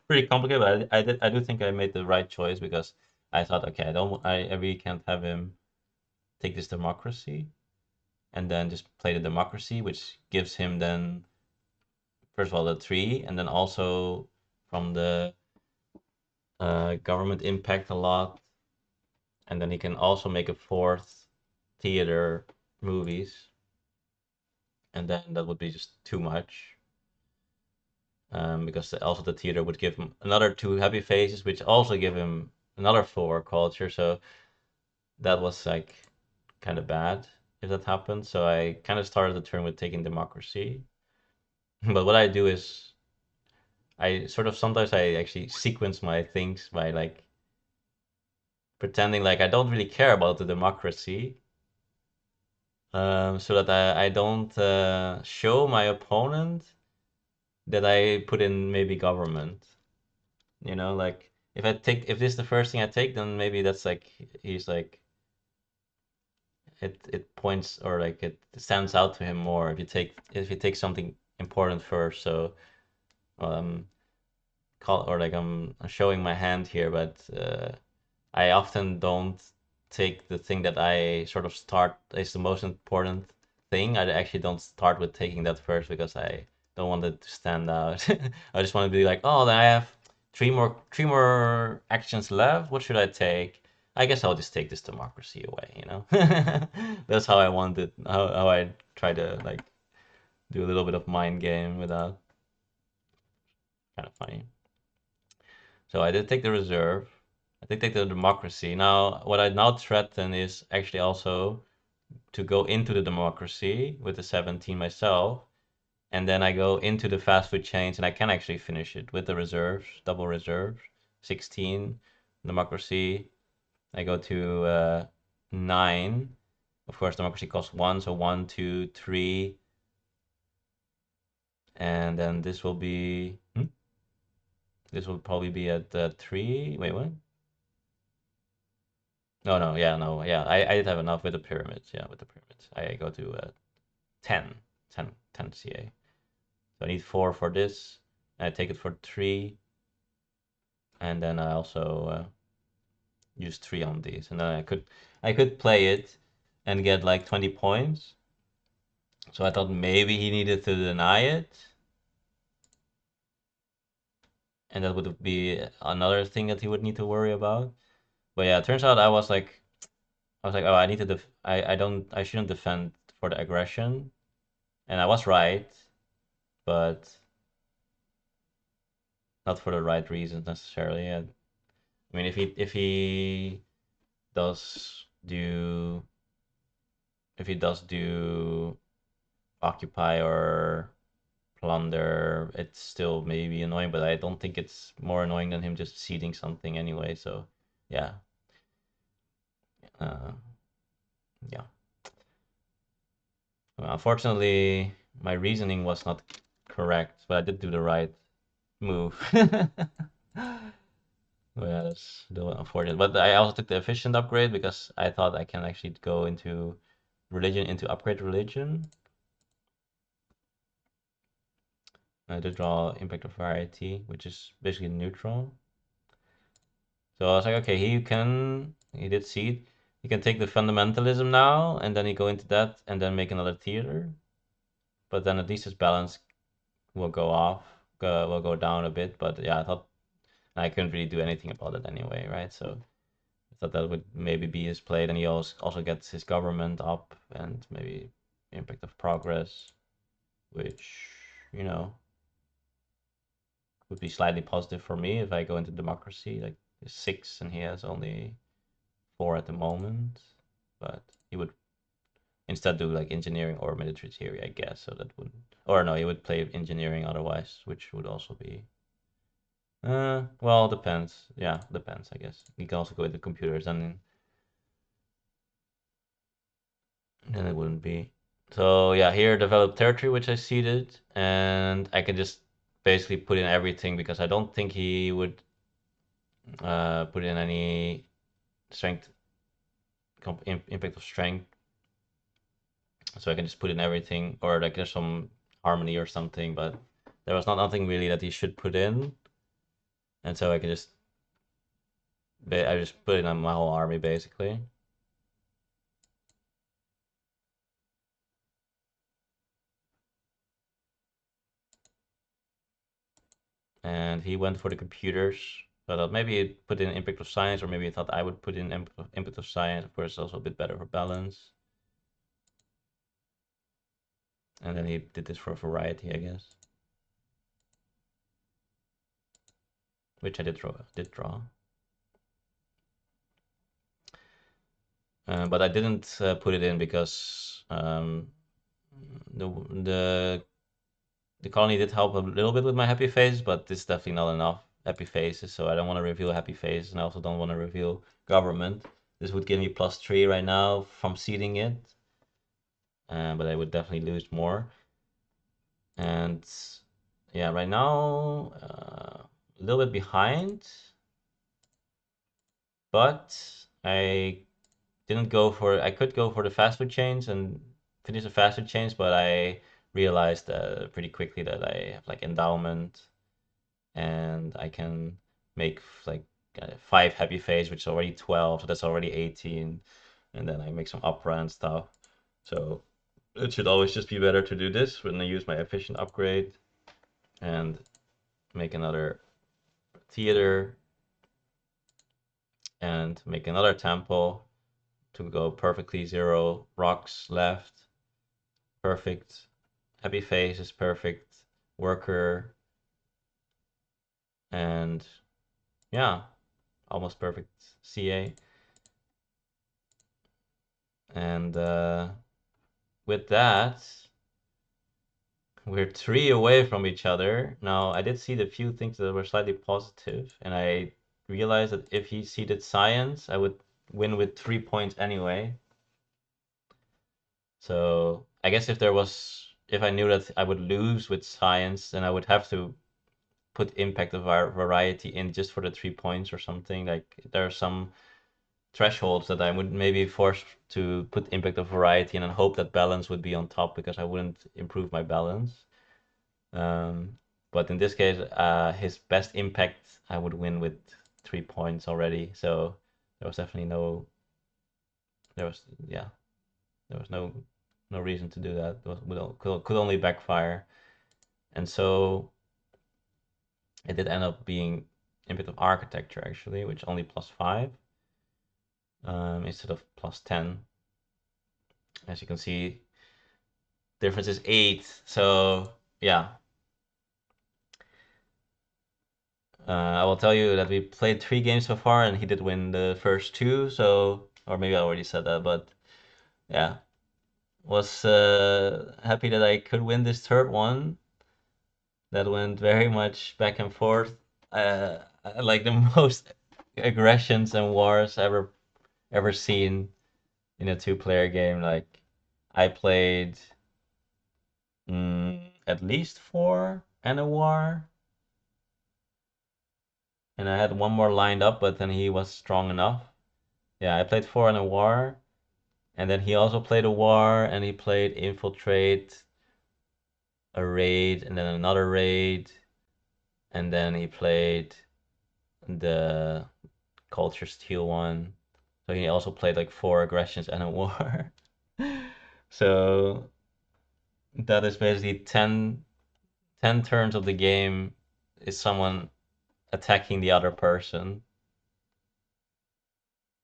S1: pretty complicated. But I do think I made the right choice because I thought, okay, I really can't have him take this democracy and then just play the democracy, which gives him then first of all the three, and then also from the government impact a lot, and then he can also make a fourth theater movies, and then that would be just too much. Because also the theater would give him another two happy faces, which also give him another four culture. So that was like kind of bad if that happened. So I kind of started the turn with taking democracy. But what I do is I sort of sometimes I actually sequence my things by like pretending like I don't really care about the democracy, so that I don't show my opponent that I put in maybe government. Like if this is the first thing I take, then maybe that's like he's like it points or like it stands out to him more if you take something important first. So um call or like I'm showing my hand here, but I often don't take the thing that I sort of start is the most important thing. I actually don't start with taking that first because I don't want it to stand out. I just want to be like, oh, then I have three more actions left. What should I take? I guess I'll just take this democracy away. That's how I want it. How I try to like do a little bit of mind game without kind of funny. So I did take the reserve. I did take the democracy. Now, what I now threaten is actually also to go into the democracy with the 17 myself, and then I go into the fast food chains, and I can actually finish it with the reserves, double reserves, 16 democracy. I go to 9. Of course, democracy costs 1, so 1, 2, 3, and then this will be. This will probably be at 3. Wait, what? No, no, yeah, no, yeah. I did have enough with the pyramids. Yeah, with the pyramids. I go to 10, 10, 10 CA. So I need 4 for this. I take it for 3, and then I also use 3 on these, and then I could play it and get like 20 points. So I thought maybe he needed to deny it, and that would be another thing that he would need to worry about. But yeah, it turns out I was like, oh, I need to I shouldn't defend for the aggression, and I was right, but not for the right reasons necessarily. I mean, if he does do if he does do occupy or plunder, it's still maybe annoying, but I don't think it's more annoying than him just ceding something anyway. So yeah, uh, yeah. Unfortunately, my reasoning was not correct, but I did do the right move. Yeah, that's the unfortunate. But I also took the efficient upgrade because I thought I can actually go into religion into upgrade religion. I did draw impact of variety, which is basically neutral. So I was like, okay, he did see it. He can take the fundamentalism now, and then he go into that, and then make another theater. But then at least his balance will will go down a bit. But yeah, I thought I couldn't really do anything about it anyway, right? So I thought that would maybe be his play. Then he also gets his government up and maybe impact of progress, which, you know, would be slightly positive for me if I go into democracy, like 6 and he has only 4 at the moment. But he would instead do like engineering or military theory, I guess. So that would, or no, he would play engineering otherwise, which would also be. Well, depends. Yeah, depends, I guess. You can also go into computers, and then it wouldn't be. So yeah, here develop territory, which I seeded, and I can just basically put in everything because I don't think he would put in any strength impact of strength. So I can just put in everything, or like there's some harmony or something, but there was not nothing really that he should put in, and so I just put in on my whole army basically. And he went for the computers. So I thought maybe he'd put in impact of science, or maybe he thought I would put in impact of science. Of course, also a bit better for balance. And then he did this for variety, I guess, which I did draw. But I didn't put it in because the the the colony did help a little bit with my happy face, but this is definitely not enough happy faces. So I don't want to reveal happy face, and I also don't want to reveal government. This would give me +3 right now from seeding it, but I would definitely lose more. And yeah, right now a little bit behind, but I didn't go for. I could go for the fast food chains and finish the fast food chains, but I realized pretty quickly that I have like endowment, and I can make like 5 happy face, which is already 12, so that's already 18, and then I make some opera and stuff. So it should always just be better to do this when I use my efficient upgrade and make another theater and make another temple to go perfectly 0 rocks left, perfect happy face is perfect worker, and yeah, almost perfect CA. And with that, we're 3 away from each other. Now, I did see the few things that were slightly positive, and I realized that if he seeded science, I would win with 3 points anyway. So I guess if I knew that I would lose with science, then I would have to put impact of variety in just for the 3 points or something. Like there are some thresholds that I would maybe force to put impact of variety and then hope that balance would be on top because I wouldn't improve my balance. Um, but in this case, his best impact, I would win with 3 points already. So there was definitely no, there was, yeah, there was no reason to do that. It could only backfire. And so it did end up being impact of architecture actually, which only +5 instead of +10. As you can see, difference is 8. So yeah, I will tell you that we played 3 games so far, and he did win the first 2. So, or maybe I already said that, but yeah, was happy that I could win this third one. That went very much back and forth. Like the most aggressions and wars ever seen in a two-player game. Like I played at least 4 and a war, and I had one more lined up, but then he was strong enough. Yeah, I played 4 and a war, and then he also played a war, and he played infiltrate, a raid, and then another raid, and then he played the culture steal one. So he also played like 4 aggressions and a war. So that is basically 10 turns of the game is someone attacking the other person.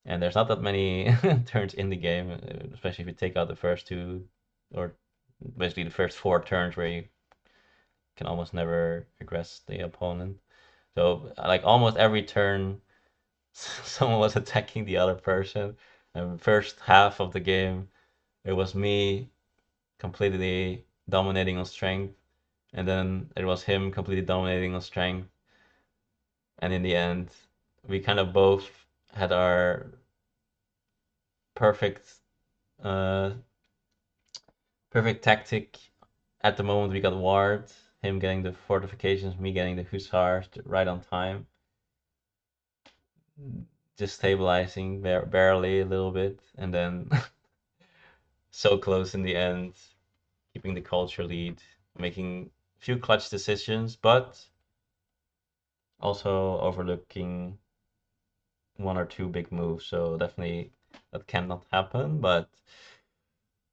S1: And there's not that many turns in the game, especially if you take out the first 2, or basically the first 4 turns where you can almost never aggress the opponent. So like almost every turn, someone was attacking the other person. And first half of the game, it was me completely dominating on strength, and then it was him completely dominating on strength. And in the end, we kind of both had our perfect, uh, perfect tactic at the moment we got warred. him getting the fortifications, me getting the hussars right on time, just stabilizing barely a little bit, and then so close in the end, keeping the culture lead, making a few clutch decisions, but also overlooking one or two big moves. So definitely that cannot happen. But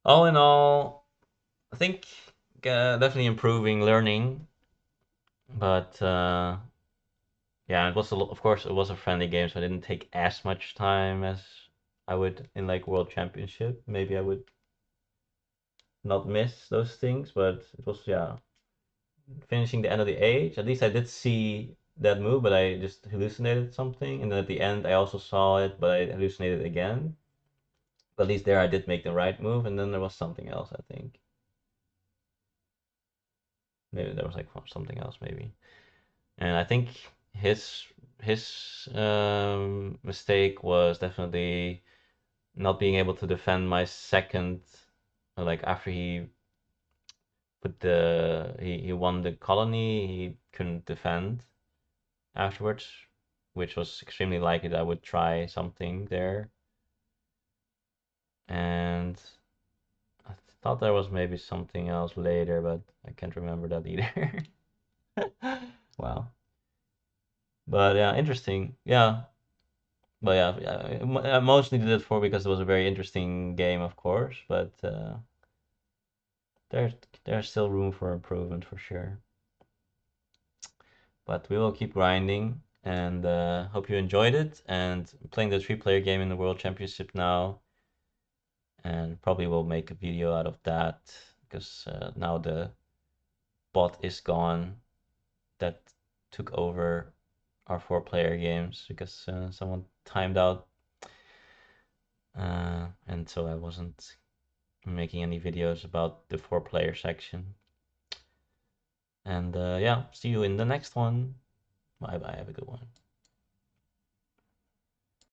S1: all in all, I think definitely improving, learning. But yeah, it was of course it was a friendly game, so I didn't take as much time as I would in like World Championship. Maybe I would not miss those things, but it was yeah finishing the end of the age. At least I did see that move, but I just hallucinated something, and then at the end I also saw it, but I hallucinated again. But at least there I did make the right move, and then there was something else. I think maybe there was like something else maybe, and I think his his mistake was definitely not being able to defend my second, like after he put he won the colony, he couldn't defend afterwards, which was extremely likely that I would try something there. And I thought there was maybe something else later, but I can't remember that either. Wow. But yeah, interesting. Yeah. But yeah, I mostly did it for because it was a very interesting game, of course. But there's there's still room for improvement for sure. But we will keep grinding and hope you enjoyed it. And playing the three-player game in the World Championship now, and probably will make a video out of that because now the bot is gone that took over our four-player games because someone timed out, and so I wasn't making any videos about the four-player section. And yeah, see you in the next one. Bye bye. Have a good one.